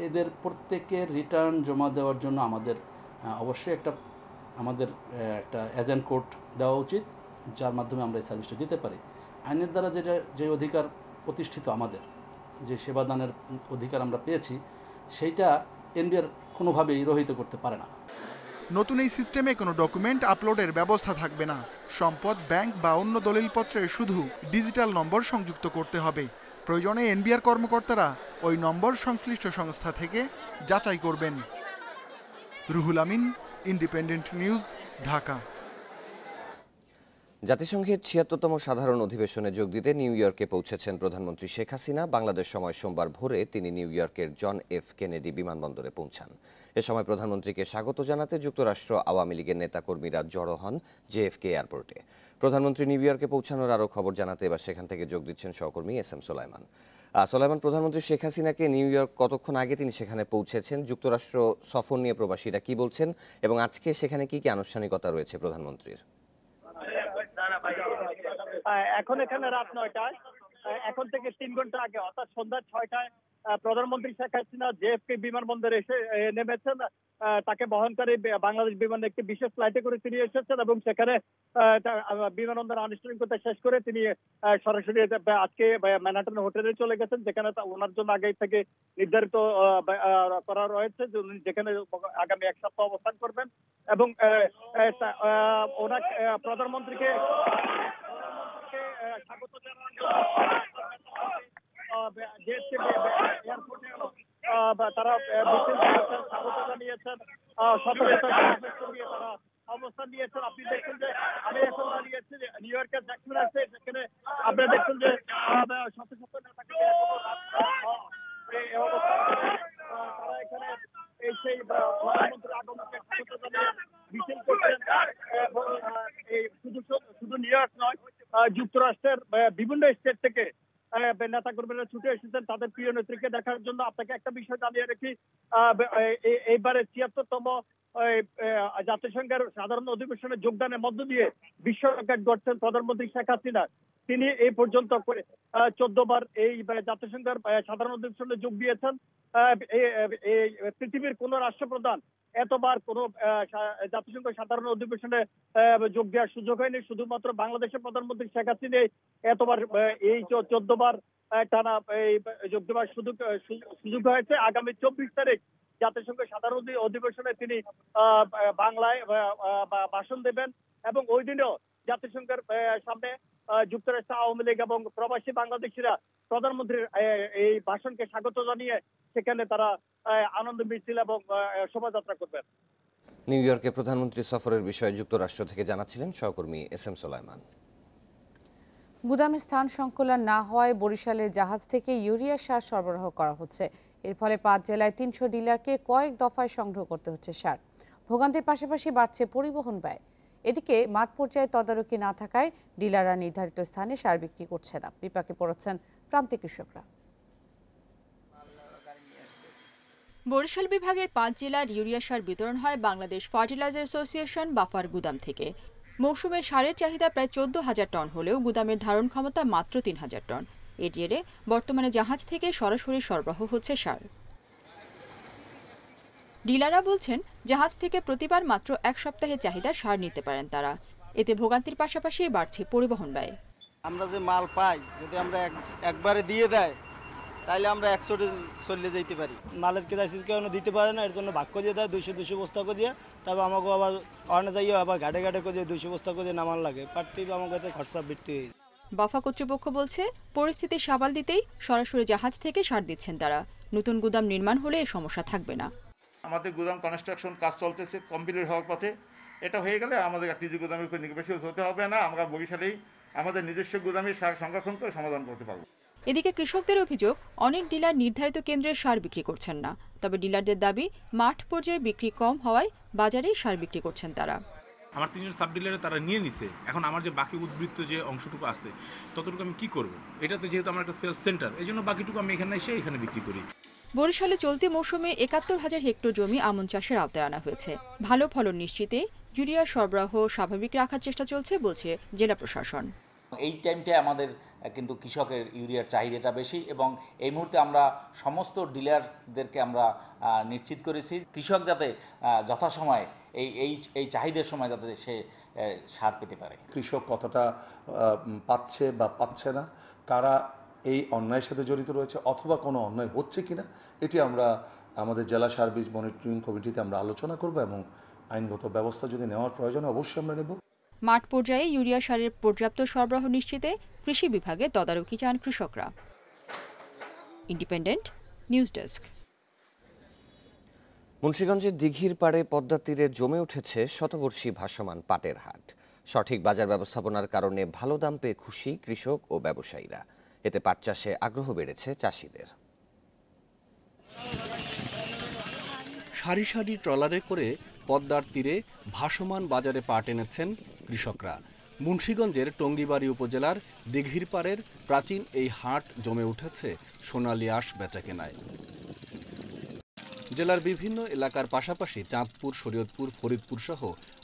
এদের প্রত্যেকের রিটার্ন জমা দেওয়ার জন্য আমাদের অবশ্যই আমাদের একটা এজেন্ট কোড দেওয়া উচিত, যার মাধ্যমে আমরা এই সার্ভিসটা দিতে পারি। আইনের দ্বারা যে অধিকার প্রতিষ্ঠিত, আমাদের যে সেবাদানের অধিকার আমরা পেয়েছি, সেইটা এনবিআর কোনোভাবেই রহিত করতে পারে না। নতুন এই সিস্টেমে কোনো ডকুমেন্ট আপলোডের ব্যবস্থা থাকবে না। সম্পদ, ব্যাংক বা অন্য দলিলপত্রে শুধু ডিজিটাল নম্বর সংযুক্ত করতে হবে। প্রয়োজনে এনবিআর কর্মকর্তারা ওই নম্বর সংশ্লিষ্ট সংস্থা থেকে যাচাই করবেন। Ruhul Amin, independent news, Dhaka. জাতিসংঘের ৭৬তম সাধারণ অধিবেশনে যোগ দিতে নিউ ইয়র্কে পৌঁছেছেন প্রধানমন্ত্রী শেখ হাসিনা। বাংলাদেশ সময় সোমবার ভোরে তিনি নিউ ইয়র্কের জন এফ কেনেডি বিমানবন্দরে পৌঁছান। এ সময় প্রধানমন্ত্রীকে স্বাগত জানাতে যুক্তরাষ্ট্র আওয়ামী লীগের নেতাকর্মীরা জড়ো হন জেএফকে এয়ারপোর্টে। প্রধানমন্ত্রী নিউ ইয়র্কে পৌঁছানোর আরও খবর জানাতে এবার সেখান থেকে যোগ দিচ্ছেন সহকর্মী এস.এম. সোলাইমান। সোলাইমান, প্রধানমন্ত্রী শেখ হাসিনাকে নিউ ইয়র্ক কতক্ষণ আগে তিনি সেখানে পৌঁছেছেন? যুক্তরাষ্ট্র সফর নিয়ে প্রবাসীরা কি বলছেন এবং আজকে সেখানে কি কি আনুষ্ঠানিকতা রয়েছে প্রধানমন্ত্রীর? এখন এখানে রাত ৯টায়, এখন থেকে ৩ ঘন্টা আগে অর্থাৎ সন্ধ্যা ৬টায় প্রধানমন্ত্রী শেখ হাসিনা জেএফকে বিমানবন্দরে এসে নেমেছেন। তাকে বহনকারী বাংলাদেশ বিমান একটি বিশেষ ফ্লাইটে করে তিনি এসেছেন এবং সেখানে বিমানবন্দর আনুষ্ঠানিকতা শেষ করে তিনি সরাসরি আজকে ম্যানহাটন হোটেলে চলে গেছেন, যেখানে ওনার জন্য আগে থেকে নির্ধারিত করা রয়েছে, যেখানে আগামী ১ সপ্তাহ অবস্থান করবেন এবং ওনার প্রধানমন্ত্রীকে স্বাগত জানান এয়ারপোর্টে তারা স্বাগত জানিয়েছেন, সতর্কতার সঙ্গে তারা অবস্থান নিয়েছেন। আপনি দেখছেন যে আমি এখন দাঁড়িয়েছি নিউ ইয়র্কের জ্যাকসন আছে, সেখানে আপনারা দেখছেন যে শত শত নেতাকে তারা এখানে সেই প্রধানমন্ত্রীর আগমনকে স্বাগত জানিয়ে মিছিল করছেন। এবং এই শুধু নিউ ইয়র্ক নয়, যুক্তরাষ্ট্রের বিভিন্ন স্টেট থেকে নেতা কর্মীরা ছুটে এসেছেন তাদের প্রিয় নেত্রীকে দেখার জন্য। আপনাকে একটা বিষয় জানিয়ে রাখি, এইবারে ৭৬তম জাতিসংঘের সাধারণ অধিবেশনে যোগদানের মধ্য দিয়ে বিশ্ব রেকর্ড গড়ছেন প্রধানমন্ত্রী শেখ হাসিনা। তিনি এই পর্যন্ত 14 বার এই জাতিসংঘের সাধারণ অধিবেশনে যোগ দিয়েছেন। পৃথিবীর কোন রাষ্ট্রপ্রধান এতবার কোন জাতিসংঘ সাধারণ অধিবেশনে যোগ দেওয়ার সুযোগ হয়নি। শুধুমাত্র বাংলাদেশের প্রধানমন্ত্রী শেখ হাসিনা এতবার এই 14 বার টানা যোগ দেওয়ার সুযোগ হয়েছে। আগামী 24 তারিখ জাতিসংঘ সাধারণ অধিবেশনে তিনি বাংলায় ভাষণ দেবেন এবং ওই দিনও জাতিসংঘের সামনে যুক্তরাষ্ট্র আওয়ামী লীগ এবং প্রবাসী বাংলাদেশিরা প্রধানমন্ত্রীর এই ভাষণকে স্বাগত জানিয়ে সেখানে তারা আনন্দ মিছিল এবং শোভাযাত্রা করবেন। নিউ ইয়র্কে প্রধানমন্ত্রী সফরের বিষয়ে যুক্তরাষ্ট্র থেকে জানাচ্ছিলেন সহকর্মী এস.এম. সোলাইমান। গুদামে স্থান সংকুলান না হওয়ায় বরিশালে জাহাজ থেকে ইউরিয়া সার সরবরাহ করা হচ্ছে। এর ফলে ৫ জেলায় ৩০০ ডিলারকে কয়েক দফায় সংগ্রহ করতে হচ্ছে সার। ভোগান্তির পাশাপাশি বাড়ছে পরিবহন ব্যয়। এদিকে মাঠ পর্যায়ে তদারকি না থাকায় ডিলাররা নির্ধারিত স্থানে সার বিক্রি করছে না। বিপাকে পড়েছেন প্রান্তিক কৃষকরা। বরিশাল বিভাগের ৫ জেলার ইউরিয়া সার বিতরণ হয় বাংলাদেশ ফার্টিলাইজার অ্যাসোসিয়েশন বাফার গুদাম থেকে। মৌসুমে সারের চাহিদা প্রায় ১৪,০০০ টন হলেও গুদামের ধারণ ক্ষমতা মাত্র ৩,০০০ টন। এর জেরে বর্তমানে জাহাজ থেকে সরাসরি সরবরাহ হচ্ছে সার। ডিলাররা বলছেন জাহাজ থেকে প্রতিবার মাত্র ১ সপ্তাহের চাহিদা সার নিতে পারেন তারা। এতে ভোগান্তির পাশাপাশি বাড়ছে পরিবহন ব্যয়। আমরা যে মাল পাই যদি আমরা একবারে দিয়ে দেয় তাহলে আমরা ১০০ চলে যেতে পারি। মালের ক্রাইসিস কেন দিতে পারে না, এর জন্য ভাগ করে দেয় ২০০ বস্তা করে দিয়ে। তবে আমাকে আবার অনে যাইও আবার ঘাটে ঘাটে করে ২০০ বস্তা করে নামান লাগে, পার্টি আমাকে খরচা বৃদ্ধি হয়ে যায়। বাফা কর্তৃপক্ষ বলছে পরিস্থিতি সামাল দিতেই সরাসরি জাহাজ থেকে সার দিচ্ছেন তারা। নতুন গুদাম নির্মাণ হলে এই সমস্যা থাকবে না। আমাদের গুদাম কনস্ট্রাকশন কাজ চলতেছে, কমপ্লিট হওয়ার পথে। এটা হয়ে গেলে আমাদের টিজি গুদামের উপর নির্ভরশীল হতে হবে না, আমরা বরিশালেই আমাদের নিজস্ব গুদামে সার সংরক্ষণ করে সমাধান করতে পারবো। এদিকে কৃষকদের অভিযোগ, অনেক ডিলার নির্ধারিত কেন্দ্রে সার বিক্রি করছেন না। তবে ডিলারদের দাবি, মাঠ পর্যায়ে বিক্রি কম হওয়ায় বাজারেই সার বিক্রি করছেন তারা। আমার 3জন সাব ডিলারে তারা নিয়ে নিছে, এখন আমার যে বাকি উদ্বৃত্ত যে অংশটুকু আছে ততটুকু আমি কি করব? এটা তো যেহেতু আমার একটা সেলস সেন্টার, এই জন্য বাকিটুকু আমি এখানে এসে এখানে বিক্রি করি। বরিশালে চলতি মৌসুমে ৭১,০০০ হেক্টর জমি আমন চাষের আওতায় আনা হয়েছে। ভালো ফলন নিশ্চিতে ইউরিয়া সরবরাহ স্বাভাবিক রাখার চেষ্টা চলছে বলছে জেলা প্রশাসন। এই টাইমটায় আমাদের কিন্তু কৃষকের ইউরিয়ার চাহিদাটা বেশি, এবং এই মুহূর্তে আমরা সমস্ত ডিলারদেরকে আমরা নিশ্চিত করেছি কৃষক যাতে যথাসময়ে এই চাহিদার সময় যাতে সে সার পেতে পারে। কৃষক কতটা পাচ্ছে বা পাচ্ছে না, কারা এই অন্যায়ের সাথে জড়িত রয়েছে অথবা কোনো অন্যায় হচ্ছে কিনা, এটি আমরা আমাদের জেলা সার বীজ মনিটরিং কমিটিতে আমরা আলোচনা করব, এবং আইনগত ব্যবস্থা যদি নেওয়ার প্রয়োজন অবশ্যই আমরা নেব। মাঠ পর্যায়ে ইউরিয়া সারের পর্যাপ্ত সরবরাহ নিশ্চিতে কৃষি বিভাগে তদারকি চান কৃষকরা। Independent news desk. মুন্সিগঞ্জের দিঘির পাড়ে পদ্মা তীরে জমে উঠেছে শতবর্ষী ভাসমান পাটের হাট। সঠিক বাজার ব্যবস্থাপনার কারণে ভালো দাম পেয়ে খুশি কৃষক ও ব্যবসায়ীরা। এতে পাট চাষে আগ্রহ বেড়েছে চাষিদের। সারি সারি ট্রলারে করে পদ্মার তীরে ভাসমান বাজারে পাট এনেছেন কৃষকরা। মুন্সিগঞ্জের টঙ্গিবাড়ি উপজেলার দিঘির পাড়ের প্রাচীন এই হাট জমে উঠেছে সোনালী আঁশ বেচাকেনায়। জেলার বিভিন্ন এলাকার পাশাপাশি চাঁদপুর, শরীয়তপুর, ফরিদপুর সহ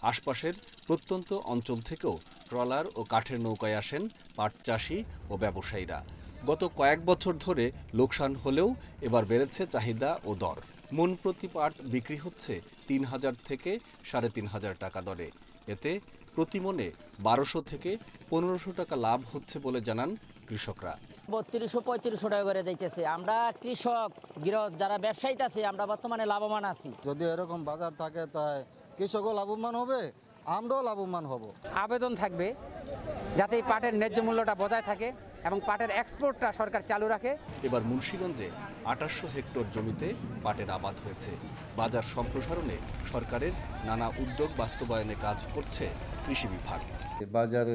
আশপাশের প্রত্যন্ত অঞ্চল থেকেও ট্রলার ও কাঠের নৌকায় আসেন পাট চাষি ও ব্যবসায়ীরা। গত কয়েক বছর ধরে লোকসান হলেও এবার বেড়েছে চাহিদা ও দর। মন প্রতি পাট বিক্রি হচ্ছে ৩,০০০ থেকে ৩,৫০০ টাকা দরে। এতে প্রতি মনে ১২০০ থেকে ১৫০০ টাকা লাভ হচ্ছে বলে জানান কৃষকরা। ৩২০০-৩৫০০ টাকা করে দিতেছে। আমরা কৃষক যারা ব্যবসায়ী আছে আমরা বর্তমানে লাভবান আছি। যদি এরকম বাজার থাকে তাই কৃষকও লাভবান হবে, আমরাও লাভবান হব। আবেদন থাকবে যাতে এই পাটের ন্যায্য মূল্যটা বজায় থাকে এবং পাটের এক্সপোর্টটা সরকার চালু রাখে। এবার মুন্সিগঞ্জে ২৮০০ হেক্টর জমিতে পাটের আবাদ হয়েছে। বাজার সম্প্রসারণে সরকারের নানা উদ্যোগ বাস্তবায়নে কাজ করছে কৃষি বিভাগ। বাজার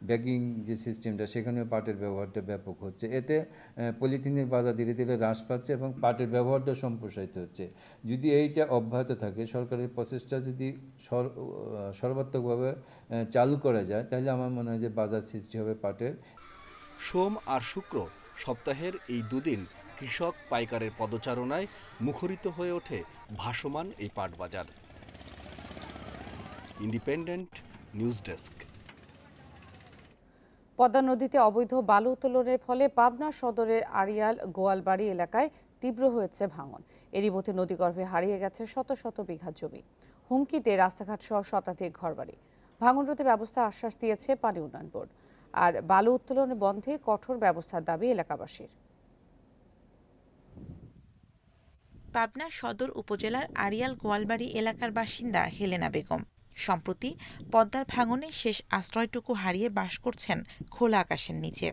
ব্যাগিং যে সিস্টেমটা, সেখানে পাটের ব্যবহারটা ব্যাপক হচ্ছে। এতে পলিথিনের বাজার ধীরে ধীরে হ্রাস পাচ্ছে এবং পাটের ব্যবহারটা সম্প্রসারিত হচ্ছে। যদি এইটা অব্যাহত থাকে, সরকারের প্রচেষ্টা যদি সর্বাত্মকভাবে চালু করা যায়, তাহলে আমার মনে হয় যে বাজার সৃষ্টি হবে পাটের। সোম আর শুক্র সপ্তাহের এই দুদিন কৃষক পাইকারের পদচারণায় মুখরিত হয়ে ওঠে ভাসমান এই পাট বাজার। Independent news desk. পদ্মা নদীতে অবৈধ বালু উত্তোলনের ফলে পাবনা সদরের আড়িয়াল গোয়ালবাড়ি এলাকায় তীব্র হয়েছে ভাঙন। এরই মধ্যে নদীগর্ভে হারিয়ে গেছে শত শত বিঘা জমি। হুমকিতে রাস্তাঘাট সহ শতাধিক ঘরবাড়ি। ভাঙন রোধে ব্যবস্থা আশ্বাস দিয়েছে পানি উন্নয়ন বোর্ড। আর বালু উত্তোলন বন্ধে কঠোর ব্যবস্থার দাবি এলাকাবাসীর। পাবনা সদর উপজেলার আড়িয়াল গোয়ালবাড়ি এলাকার বাসিন্দা হেলেনা বেগম সম্প্রতি পদ্মার ভাঙনে শেষ আশ্রয়টুকু হারিয়ে বাস করছেন খোলা আকাশের নিচে।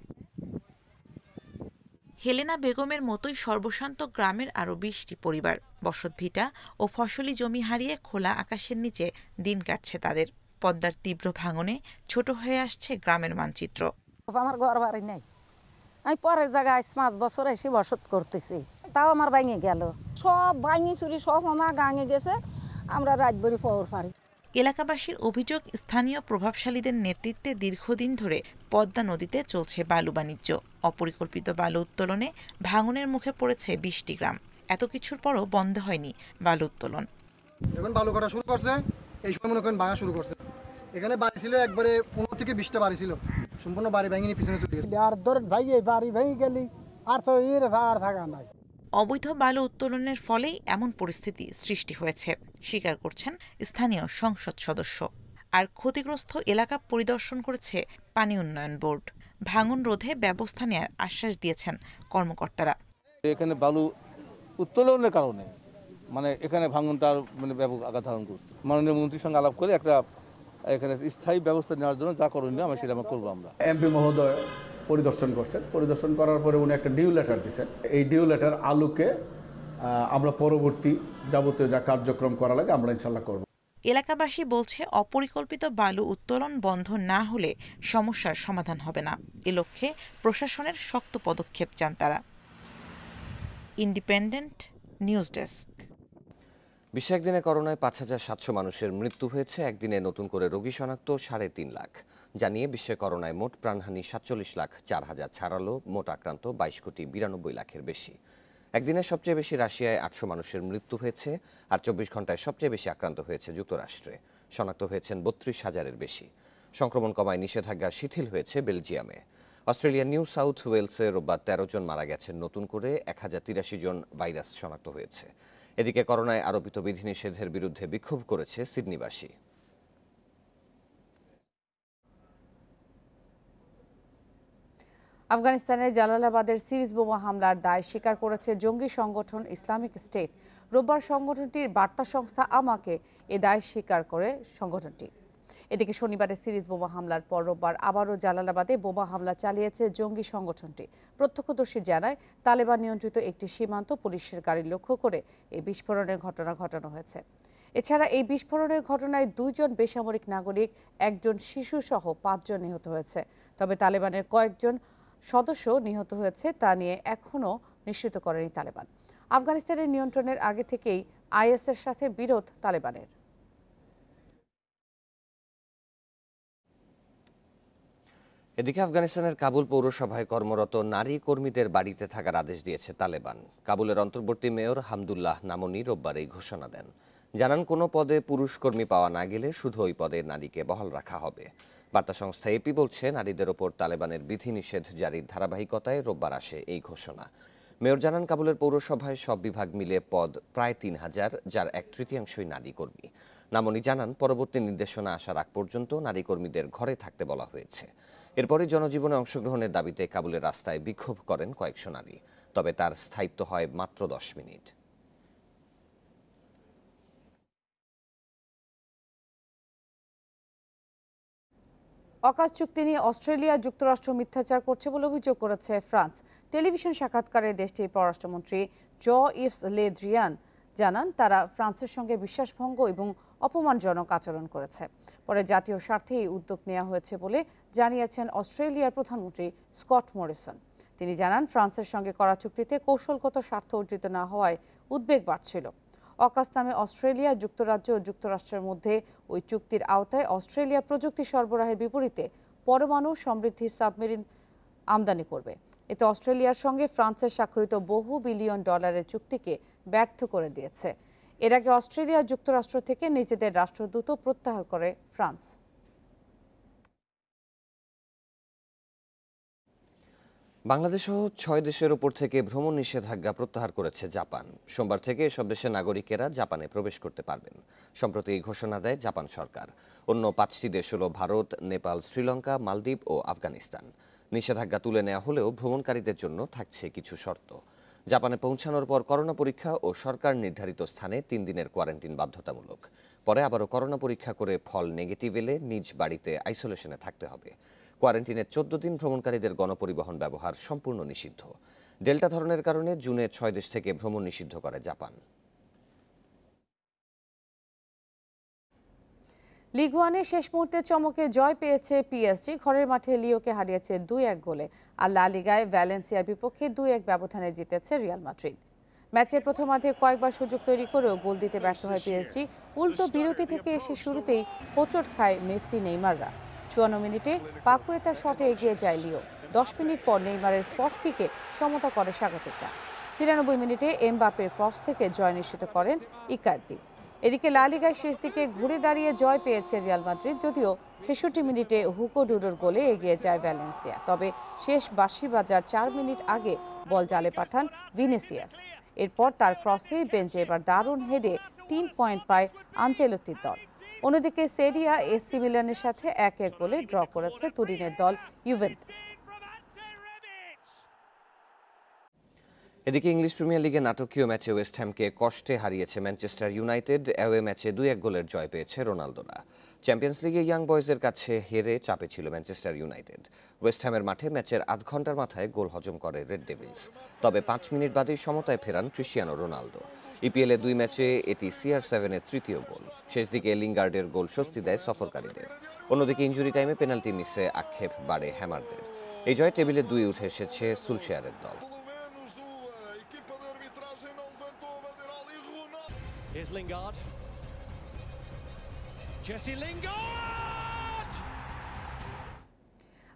হেলেনা বেগমের মতোই সর্বশান্ত গ্রামের আরও ২০টি পরিবার বসতভিটা ও ফসলি জমি হারিয়ে খোলা আকাশের নিচে দিন কাটছে তাদের। পদ্মার তীব্র ভাঙনে ছোট হয়ে আসছে গ্রামের মানচিত্র। আমার ঘর বাড়ি নেই, আমি পরের জায়গায় ৫ বছর এসে বসত করতেছি, তাও আমার ভাঙে গেল। সব ভাঙি চুরি সব আমার গাঙে গেছে, আমরা রাতভরি পর পারি। এলাকাবাসীর অভিযোগ, স্থানীয় প্রভাবশালীদের নেতৃত্বে দীর্ঘদিন ধরে পদ্মা নদীতে চলছে বালু বাণিজ্য। অপরিকল্পিত বালু উত্তোলনে ভাঙনের মুখে পড়েছে ২০টি গ্রাম। এত কিছুর পরও বন্ধ হয়নি বালু উত্তোলন। এখন বালু কাটা শুরু করছে, এই সময় মনে করেন ভাঙা শুরু করছে। এখানে বাড়ি ছিল একবারে ১৫ থেকে ২০টা বাড়ি ছিল, সম্পূর্ণ বাড়ি ভেঙে পিছনে চলে গেছে। আর ধরেন ভাইয়ে বাড়ি ভেঙে গেলি আর তো এর আর থাকা নাই। অবৈধ বালু উত্তোলনের ফলেই এমন পরিস্থিতি সৃষ্টি হয়েছে স্বীকার করছেন স্থানীয় সংসদ সদস্য। আর ক্ষতিগ্রস্ত এলাকা পরিদর্শন করেছে পানি উন্নয়ন বোর্ড। ভাঙন রোধে ব্যবস্থা নেওয়ার আশ্বাস দিয়েছেন কর্মকর্তারা। এখানে বালু উত্তোলনের কারণে এখানে ভাঙনটা ব্যাপক আঘাত ধারণ করছে। মাননীয় মন্ত্রীর সঙ্গে আলাপ করে একটা এখানে স্থায়ী ব্যবস্থা নেওয়ার জন্য যা করণীয় আমরা সেটা করবো। আমরা এমপি মহোদয় পরিদর্শন করছেন, পরিদর্শন করার পরে উনি একটা ডিউ লেটার দিচ্ছেন। এই ডিউ লেটার আলুকে আমরা পরবর্তী যাবতীয় যা কার্যক্রম করা লাগে আমরা ইনশাল্লাহ করব। এলাকাবাসী বলছে অপরিকল্পিত বালু উত্তোলন বন্ধ না হলে সমস্যার সমাধান হবে না। এ লক্ষ্যে প্রশাসনের শক্ত পদক্ষেপ চান তারা। Independent news desk. বিশ্বে একদিনে করোনায় ৫,৭০০ মানুষের মৃত্যু হয়েছে। একদিনে নতুন করে রোগী শনাক্ত ৩.৫ লাখ। জানিয়ে বিশ্বে করোনায় মোট প্রাণহানি ৪৭,০৪,০০০ ছাড়ালো। মোট আক্রান্ত ২২,৯২,০০,০০০ বেশি। একদিনে সবচেয়ে বেশি রাশিয়ায় ৮০০ মানুষের মৃত্যু হয়েছে, আর ২৪ ঘন্টায় সবচেয়ে বেশি আক্রান্ত হয়েছে যুক্তরাষ্ট্রে। শনাক্ত হয়েছেন ৩২,০০০-এর বেশি। সংক্রমণ কমায় নিষেধাজ্ঞা শিথিল হয়েছে বেলজিয়ামে। অস্ট্রেলিয়ার নিউ সাউথ ওয়েলসে রোববার ১৩ জন মারা গেছেন। নতুন করে ১,০৮৩ জন ভাইরাস শনাক্ত হয়েছে। এদিকে করোনায় আরোপিত বিধিনিষেধের বিরুদ্ধে বিক্ষোভ করেছে সিডনিবাসী। আফগানিস্তানের জালালাবাদের সিরিজ বোমা হামলার দায় স্বীকার করেছে জঙ্গি সংগঠন ইসলামিক স্টেট। রোববার সংগঠনটির বার্তা সংস্থা আমাকে এ দায় স্বীকার করে সংগঠনটি। এদিকে শনিবারের সিরিজ বোমা হামলার পর রোববার আবারও জালালাবাদে বোমা হামলা চালিয়েছে জঙ্গি সংগঠনটি। প্রত্যক্ষদর্শী জানায় তালেবান নিয়ন্ত্রিত একটি সীমান্ত পুলিশের গাড়ি লক্ষ্য করে এই বিস্ফোরণের ঘটনা ঘটানো হয়েছে। এছাড়া এই বিস্ফোরণের ঘটনায় ২ জন বেসামরিক নাগরিক, ১ জন শিশু সহ ৫ জন নিহত হয়েছে। তবে তালেবানের কয়েকজন সদস্য নিহত হয়েছে তা নিয়ে এখনও নিশ্চিত করেনি তালেবান। আফগানিস্তানের নিয়ন্ত্রণের আগে থেকেই আইএসের সাথে বিরোধ তালেবানের। এদিকে আফগানিস্তানের কাবুল পৌরসভায় কর্মরত নারী কর্মীদের বাড়িতে থাকার আদেশ দিয়েছে তালেবান। কাবুলের অন্তর্বর্তী মেয়র হামদুল্লাহ নামনি রোববার এই ঘোষণা দেন। জানান, কোনো পদে পুরুষ কর্মী পাওয়া না গেলে শুধু ওই পদে নারীকে বহাল রাখা হবে। বার্তা সংস্থা এপি বলছে, নারীদের ওপর তালেবানের বিধিনিষেধ জারির ধারাবাহিকতায় রোববার আসে এই ঘোষণা। মেয়র জানান, কাবুলের পৌরসভায় সব বিভাগ মিলে পদ প্রায় ৩,০০০, যার ১/৩ নারী কর্মী। নামনি জানান, পরবর্তী নির্দেশনা আসার আগ পর্যন্ত নারী কর্মীদের ঘরে থাকতে বলা হয়েছে। এরপরই জনজীবনে অংশগ্রহণের দাবিতে কাবুলের রাস্তায় বিক্ষোভ করেন কয়েকশো নারী। তবে তার স্থায়িত্ব হয় মাত্র ১০ মিনিট। অকাশ চুক্তি নিয়ে অস্ট্রেলিয়া যুক্তরাষ্ট্র মিথ্যাচার করছে বলে অভিযোগ করেছে ফ্রান্স। টেলিভিশন সাক্ষাৎকারে দেশটির পররাষ্ট্রমন্ত্রী জ-ইভস লে দ্রিয়ান জানান, তারা ফ্রান্সের সঙ্গে বিশ্বাসভঙ্গ এবং অপমানজনক আচরণ করেছে। পরে জাতীয় স্বার্থে এই উদ্যোগ নেওয়া হয়েছে বলে জানিয়েছেন অস্ট্রেলিয়ার প্রধানমন্ত্রী স্কট মরিসন। তিনি জানান, ফ্রান্সের সঙ্গে করা চুক্তিতে কৌশলগত স্বার্থ অর্জিত না হওয়ায় উদ্বেগ বাড়ছিল। অকাশ নামে অস্ট্রেলিয়া, যুক্তরাজ্য ও যুক্তরাষ্ট্রের মধ্যে ওই চুক্তির আওতায় অস্ট্রেলিয়া প্রযুক্তি সরবরাহের বিপরীতে পরমাণু সমৃদ্ধি সাবমেরিন আমদানি করবে। এতে অস্ট্রেলিয়ার সঙ্গে ফ্রান্সের স্বাক্ষরিত বহু বিলিয়ন ডলারের চুক্তিকে ব্যর্থ করে দিয়েছে। এর আগে অস্ট্রেলিয়া যুক্তরাষ্ট্র থেকে নিজেদের রাষ্ট্রদূত প্রত্যাহার করে ফ্রান্স। বাংলাদেশসহ ৬ দেশের ওপর থেকে ভ্রমণ নিষেধাজ্ঞা প্রত্যাহার করেছে জাপান। সোমবার থেকে এসব দেশের নাগরিকেরা জাপানে প্রবেশ করতে পারবেন। সম্প্রতি এই ঘোষণা দেয় জাপান সরকার। অন্য ৫টি দেশ হল ভারত, নেপাল, শ্রীলঙ্কা, মালদ্বীপ ও আফগানিস্তান। নিষেধাজ্ঞা তুলে নেওয়া হলেও ভ্রমণকারীদের জন্য থাকছে কিছু শর্ত। জাপানে পৌঁছানোর পর করোনা পরীক্ষা ও সরকার নির্ধারিত স্থানে ৩ দিনের কোয়ারেন্টিন বাধ্যতামূলক। পরে আবারও করোনা পরীক্ষা করে ফল নেগেটিভ এলে নিজ বাড়িতে আইসোলেশনে থাকতে হবে। কোয়ারেন্টিনের ১৪ দিন ভ্রমণকারীদের গণপরিবহন ব্যবহার সম্পূর্ণ নিষিদ্ধ। ডেল্টা ধরনের কারণে জুনে ৬ দেশ থেকে ভ্রমণ নিষিদ্ধ করে জাপান। লিগ ওয়ানে শেষ মুহূর্তে চমকে জয় পেয়েছে পিএসজি। ঘরের মাঠে লিওকে হারিয়েছে ২-১ গোলে। আর লা লিগায় ভ্যালেন্সিয়ার বিপক্ষে ২-১ ব্যবধানে জিতেছে রিয়াল মাদ্রিদ। ম্যাচের প্রথমার্ধে কয়েকবার সুযোগ তৈরি করেও গোল দিতে ব্যর্থ হয় পিএসজি। উল্টো বিরতি থেকে এসে শুরুতেই হোঁচট খায় মেসি, নেইমাররা। ৫৪ মিনিটে পাকুয়েতার শটে এগিয়ে যায় লিও। ১০ মিনিট পর নেইমারের স্পট কিকে সমতা করে স্বাগতিকরা। ৯৩ মিনিটে এমবাপের ক্রস থেকে জয় নিশ্চিত করেন ইকার্দি। এদিকে লা লিগায় শেষ দিকে ঘুরে দাঁড়িয়ে জয় পেয়েছে রিয়াল মাদ্রিদ। যদিও ৬৬ মিনিটে হুগো ডুডোর গোলে এগিয়ে যায় ভ্যালেন্সিয়া। তবে শেষ বাঁশি বাজার ৪ মিনিট আগে বল জালে পাঠান ভিনিসিয়াস। এরপর তার ক্রসে বেঞ্চে এবার দারুণ হেডে ৩ পয়েন্ট পায় আনচেলত্তির দল। অন্যদিকে সেরিয়া এসি মিলানের সাথে ১-১ গোলে ড্র করেছে তুরিনের দল ইউভেন্টাস। এদিকে ইংলিশ প্রিমিয়ার লিগে নাটকীয় ম্যাচে ওয়েস্ট হ্যামকে কষ্টে হারিয়েছে ম্যানচেস্টার ইউনাইটেড। অ্যাওয়ে ম্যাচে ২-১ গোলের জয় পেয়েছে রোনালদোরা। চ্যাম্পিয়ন্স লিগে ইয়াং বয়েজের কাছে হেরে চাপে ছিল ম্যানচেস্টার ইউনাইটেড। ওয়েস্ট হ্যামের মাঠে ম্যাচের আধ ঘন্টার মাথায় গোল হজম করে রেড ডেভিলস। তবে 5 মিনিট বাদেই সমতায় ফেরান ক্রিশ্চিয়ানো রোনালদো। ইপিএলে 2 ম্যাচে এটি CR7-এর তৃতীয় গোল। শেষ দিকে লিঙ্গার্ডের গোল স্বস্তি দেয় সফরকারীদের। অন্যদিকে ইনজুরি টাইমে পেনাল্টি মিসে আক্ষেপ বাড়ে হ্যামারদের। এই জয় টেবিলে 2 উঠে এসেছে সুলশায়ারের দল।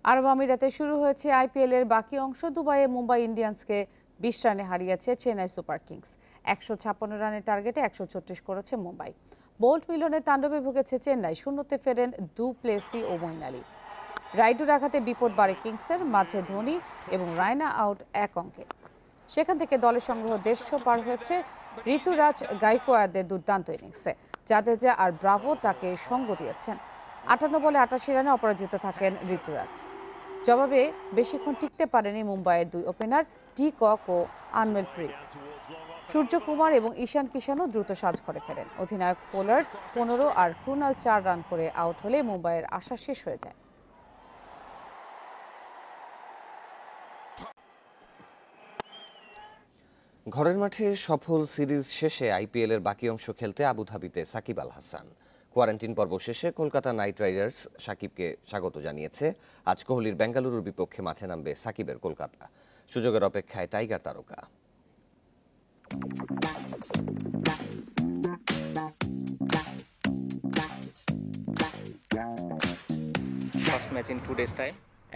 আরব আমিরাতে শুরু হয়েছে IPL-এর বাকি অংশ। দুবাইয়ে মুম্বাই ইন্ডিয়ান্সকে 20 রানে হারিয়েছে চেন্নাই সুপার কিংস। 156 রানের টার্গেটে 136 করেছে মুম্বাই। বোল্ট মিলনের তাণ্ডবে ভুগেছে চেন্নাই। শূন্যতে ফেরেন ডু প্লেসি ও মঈন আলী। রাইডুর আঘাতে বিপদ বাড়ে কিংসের, মাঝে ধোনি এবং রায়না আউট 1 অঙ্কে। সেখান থেকে দলের সংগ্রহ 150 পার হয়েছে ঋতুরাজ গাইকোয়াদের দুর্দান্ত ইনিংসে। জাদেজা আর ব্রাভো তাকে সঙ্গ দিয়েছেন। 58 বলে 88 রানে অপরাজিত থাকেন ঋতুরাজ। জবাবে বেশিক্ষণ টিকতে পারেনি মুম্বাইয়ের 2 ওপেনার ডি কক ও আনমেল প্রীত। সূর্যকুমার এবং ঈশান কিষানও দ্রুত সাজ করে ফেরেন। অধিনায়ক পোলার্ড 15 আর ক্রুনাল 4 রান করে আউট হলে মুম্বাইয়ের আশা শেষ হয়ে যায়। ঘরের মাঠে সফল সিরিজ শেষে IPL-এর বাকি অংশ খেলতে আবুধাবিতে সাকিব আল হাসান। কোয়ারেন্টিন পর্ব শেষে কলকাতা নাইট রাইডার্স সাকিবকে স্বাগত জানিয়েছে। আজ কোহলির বেঙ্গালুরুর বিপক্ষে মাঠে নামবে সাকিবের কলকাতা। সুযোগের অপেক্ষায় টাইগার তারকা।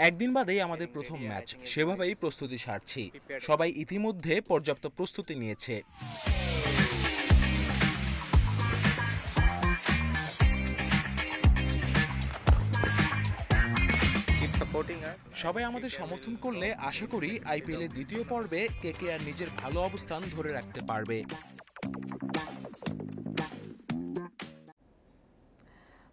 একদিন বাদেই আমাদের প্রথম ম্যাচ, সেভাবেই প্রস্তুতি সারছি। সবাই ইতিমধ্যে পর্যাপ্ত প্রস্তুতি নিয়েছে। সবাই আমাদের সমর্থন করলে আশা করি IPL-এর দ্বিতীয় পর্বে KKR নিজের ভালো অবস্থান ধরে রাখতে পারবে।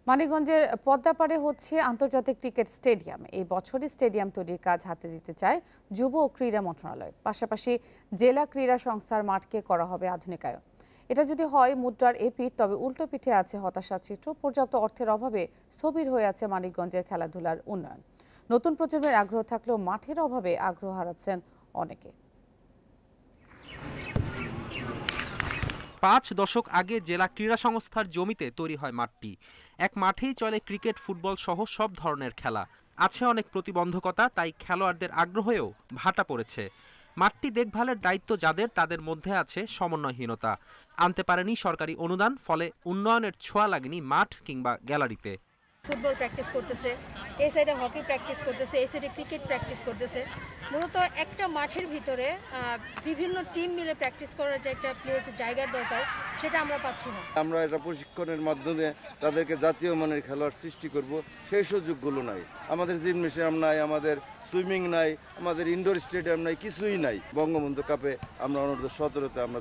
মানিকগঞ্জের পদ্মাপাড়ে হচ্ছে আন্তর্জাতিক ক্রিকেট স্টেডিয়াম। এই বছরই স্টেডিয়াম তৈরির কাজ হাতে দিতে চায় যুব ও ক্রীড়া মন্ত্রণালয়। পাশাপাশি জেলা ক্রীড়া সংস্থার মাঠকে করা হবে আধুনিকায়ন। এটা যদি হয় মুদ্রার পিঠ, তবে উল্টো পিঠে আছে হতাশা চিত্র। পর্যাপ্ত অর্থের অভাবে স্থবির হয়ে আছে মানিকগঞ্জের খেলাধুলার উন্নয়ন। নতুন প্রজন্মের আগ্রহ থাকলেও মাঠের অভাবে আগ্রহ হারাচ্ছেন অনেকে। 5 দশক আগে জেলা ক্রীড়া সংস্থার জমিতে তৈরি হয় মাঠটি। এক মাঠেই চলে ক্রিকেট, ফুটবল সহ সব ধরনের খেলা। আছে অনেক প্রতিবন্ধকতা, তাই খেলোয়াড়দের আগ্রহেও ভাটা পড়েছে। মাঠটি দেখভালের দায়িত্ব যাদের, তাদের মধ্যে আছে সমন্বয়হীনতা। আনতে পারেনি সরকারি অনুদান, ফলে উন্নয়নের ছোঁয়া লাগেনি মাঠ কিংবা গ্যালারিতে। ফুটবল প্র্যাকটিস করতেছে, এই সাইডে হকি প্র্যাকটিস করতেছে, এই সাইডে ক্রিকেট প্র্যাকটিস করতেছে। মূলত একটা মাঠের ভিতরে বিভিন্ন টিম মিলে প্র্যাকটিস করার যে একটা প্লেসের জায়গার দরকার, সেটা আমরা পাচ্ছি না। আমরা এটা প্রশিক্ষণের মাধ্যমে তাদেরকে জাতীয় মানের খেলোয়াড় সৃষ্টি করব, সেই সুযোগগুলো নাই। আমাদের জিমনেশিয়াম নাই, আমাদের সুইমিং নাই, আমাদের ইনডোর স্টেডিয়াম নাই, কিছুই নাই। বঙ্গবন্ধু কাপে আমরা অনূর্ধ্ব 17-তে আমরা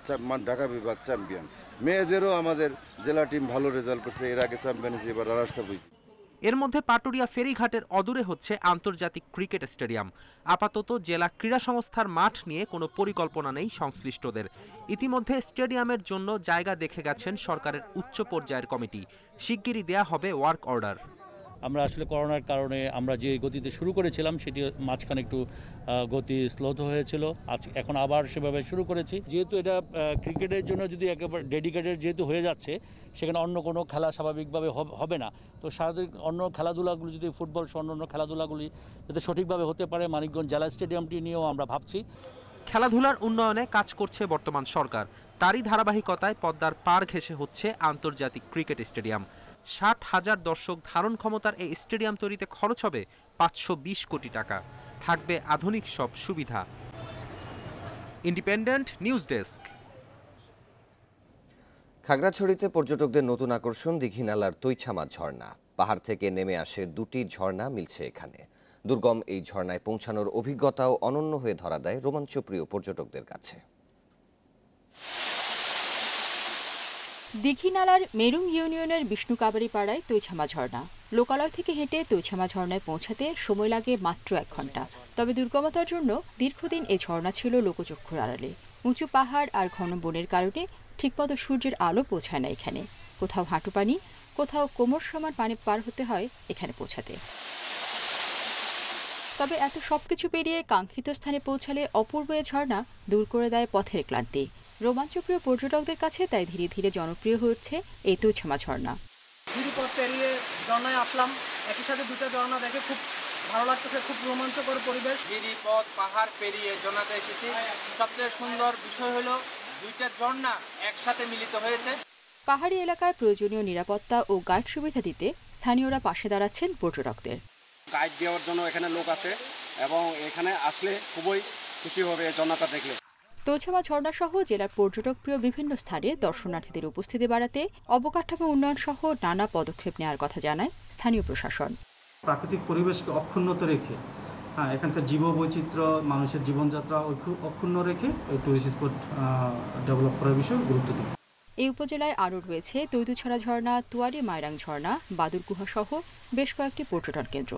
ঢাকা বিভাগ চ্যাম্পিয়ন। মেয়েদেরও আমাদের জেলা টিম ভালো রেজাল্ট করছে, এর আগে চ্যাম্পিয়ন হয়েছে, এবার রাজশাহী হয়েছে। এর মধ্যে পাটুরিয়া ফেরিঘাটের অদূরে হচ্ছে আন্তর্জাতিক ক্রিকেট স্টেডিয়াম। আপাতত জেলা ক্রীড়া সংস্থার মাঠ নিয়ে কোনো পরিকল্পনা নেই সংশ্লিষ্টদের। ইতিমধ্যে স্টেডিয়ামের জন্য জায়গা দেখে গেছেন সরকারের উচ্চ পর্যায়ের কমিটি। শিগগিরই দেয়া হবে ওয়ার্ক অর্ডার। আমরা আসলে করোনার কারণে আমরা যে গতিতে শুরু করেছিলাম সেটি মাঝখানে একটু গতি স্লোত হয়েছিল। এখন আবার সেভাবে শুরু করেছি। যেহেতু এটা ক্রিকেটের জন্য যদি একেবারে ডেডিকেটেড যেহেতু হয়ে যাচ্ছে, সেখানে অন্য কোনো খেলা স্বাভাবিকভাবে হবে না। তো স্বাভাবিক অন্য খেলাধুলাগুলি যদি ফুটবল সহ অন্য খেলাধুলাগুলি যাতে সঠিকভাবে হতে পারে, মানিকগঞ্জ জেলা স্টেডিয়ামটি নিয়েও আমরা ভাবছি। খেলাধুলার উন্নয়নে কাজ করছে বর্তমান সরকার। তারই ধারাবাহিকতায় পদ্মার পাড় ঘেঁষে হচ্ছে আন্তর্জাতিক ক্রিকেট স্টেডিয়াম। 60,000 দর্শক ধারণ ক্ষমতার এই স্টেডিয়াম তৈরিতে খরচ হবে 520 কোটি টাকা। থাকবে আধুনিক সব সুবিধা। Independent news desk. খাগড়াছড়িতে পর্যটকদের নতুন আকর্ষণ দীঘিনালার তৈছামা ঝর্ণা। পাহাড় থেকে নেমে আসে 2টি ঝর্ণা মিলছে এখানে। দুর্গম এই ঝর্ণায় পৌঁছানোর অভিজ্ঞতাও অনন্য হয়ে ধরা দেয় রোমাঞ্চপ্রিয় পর্যটকদের কাছে। দীঘিনালার মেরুং ইউনিয়নের বিষ্ণুকাবাড়ি পাড়ায় তৈছামা ঝর্ণা। লোকালয় থেকে হেঁটে তৈছামা ঝর্ণায় পৌঁছাতে সময় লাগে মাত্র 1 ঘন্টা। তবে দুর্গমতার জন্য দীর্ঘদিন এই ঝর্ণা ছিল লোকচক্ষুর আড়ালে। উঁচু পাহাড় আর ঘন বনের কারণে ঠিকমতো সূর্যের আলো পৌঁছায় না এখানে। কোথাও হাঁটু পানি, কোথাও কোমর সমান পানি পার হতে হয় এখানে পৌঁছাতে। তবে এত সবকিছু পেরিয়ে কাঙ্ক্ষিত স্থানে পৌঁছালে অপূর্ব এ ঝর্ণা দূর করে দেয় পথের ক্লান্তি। রোমাঞ্চপ্রিয় পর্যটকদের কাছে তাই ধীরে ধীরে জনপ্রিয় হয়ে উঠছে এই তৈছামা ঝর্ণা। গিরিপথ পেরিয়ে ঝর্ণায় আসলাম, একই সাথে দুটো ঝর্ণা দেখে খুব ভালো লাগতেছে, খুব রোমাঞ্চকর পরিবেশ। গিরিপথ পাহাড় পেরিয়ে ঝর্ণাতে এসেছি। সবচেয়ে সুন্দর বিষয় হলো দুইটা ঝর্ণা একসাথে মিলিত হয়েছে। পাহাড়ি এলাকায় প্রয়োজনীয় নিরাপত্তা ও গাইড সুবিধা দিতে স্থানীয়রা পাশে দাঁড়াচ্ছেন পর্যটকদের। গাইড দেওয়ার জন্য এখানে লোক আছে এবং এখানে আসলে খুবই খুশি হবে এই ঝর্ণাটা দেখলে। তৈছামা ঝর্ণা সহ জেলার পর্যটক প্রিয় বিভিন্ন স্থানে দর্শনার্থীদের উপস্থিতি বাড়াতে অবকাঠামো উন্নয়ন সহ নানা পদক্ষেপ নেওয়ার কথা জানায় স্থানীয় প্রশাসন। প্রাকৃতিক পরিবেশকে অক্ষুণ্ণত রেখে এখানকার জীববৈচিত্র্য, মানুষের জীবনযাত্রা অক্ষুণ্ণ রেখে এই টুরিস্ট স্পট ডেভেলপ করার বিষয়ে গুরুত্ব দিই। এই উপজেলায় আরও রয়েছে তৈতুছড়া ঝর্ণা, তুয়ারি মাইরাং ঝর্ণা, বাদুর গুহা সহ বেশ কয়েকটি পর্যটন কেন্দ্র।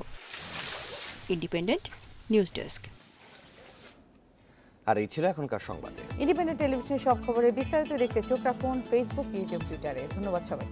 Independent news desk. আর এই ছিল এখনকার সংবাদে। ইন্ডিপেন্ডেন্ট টেলিভিশনের সব খবরের বিস্তারিত দেখতে চোখ রাখুন ফেসবুক, ইউটিউব, টুইটারে। ধন্যবাদ সবাই।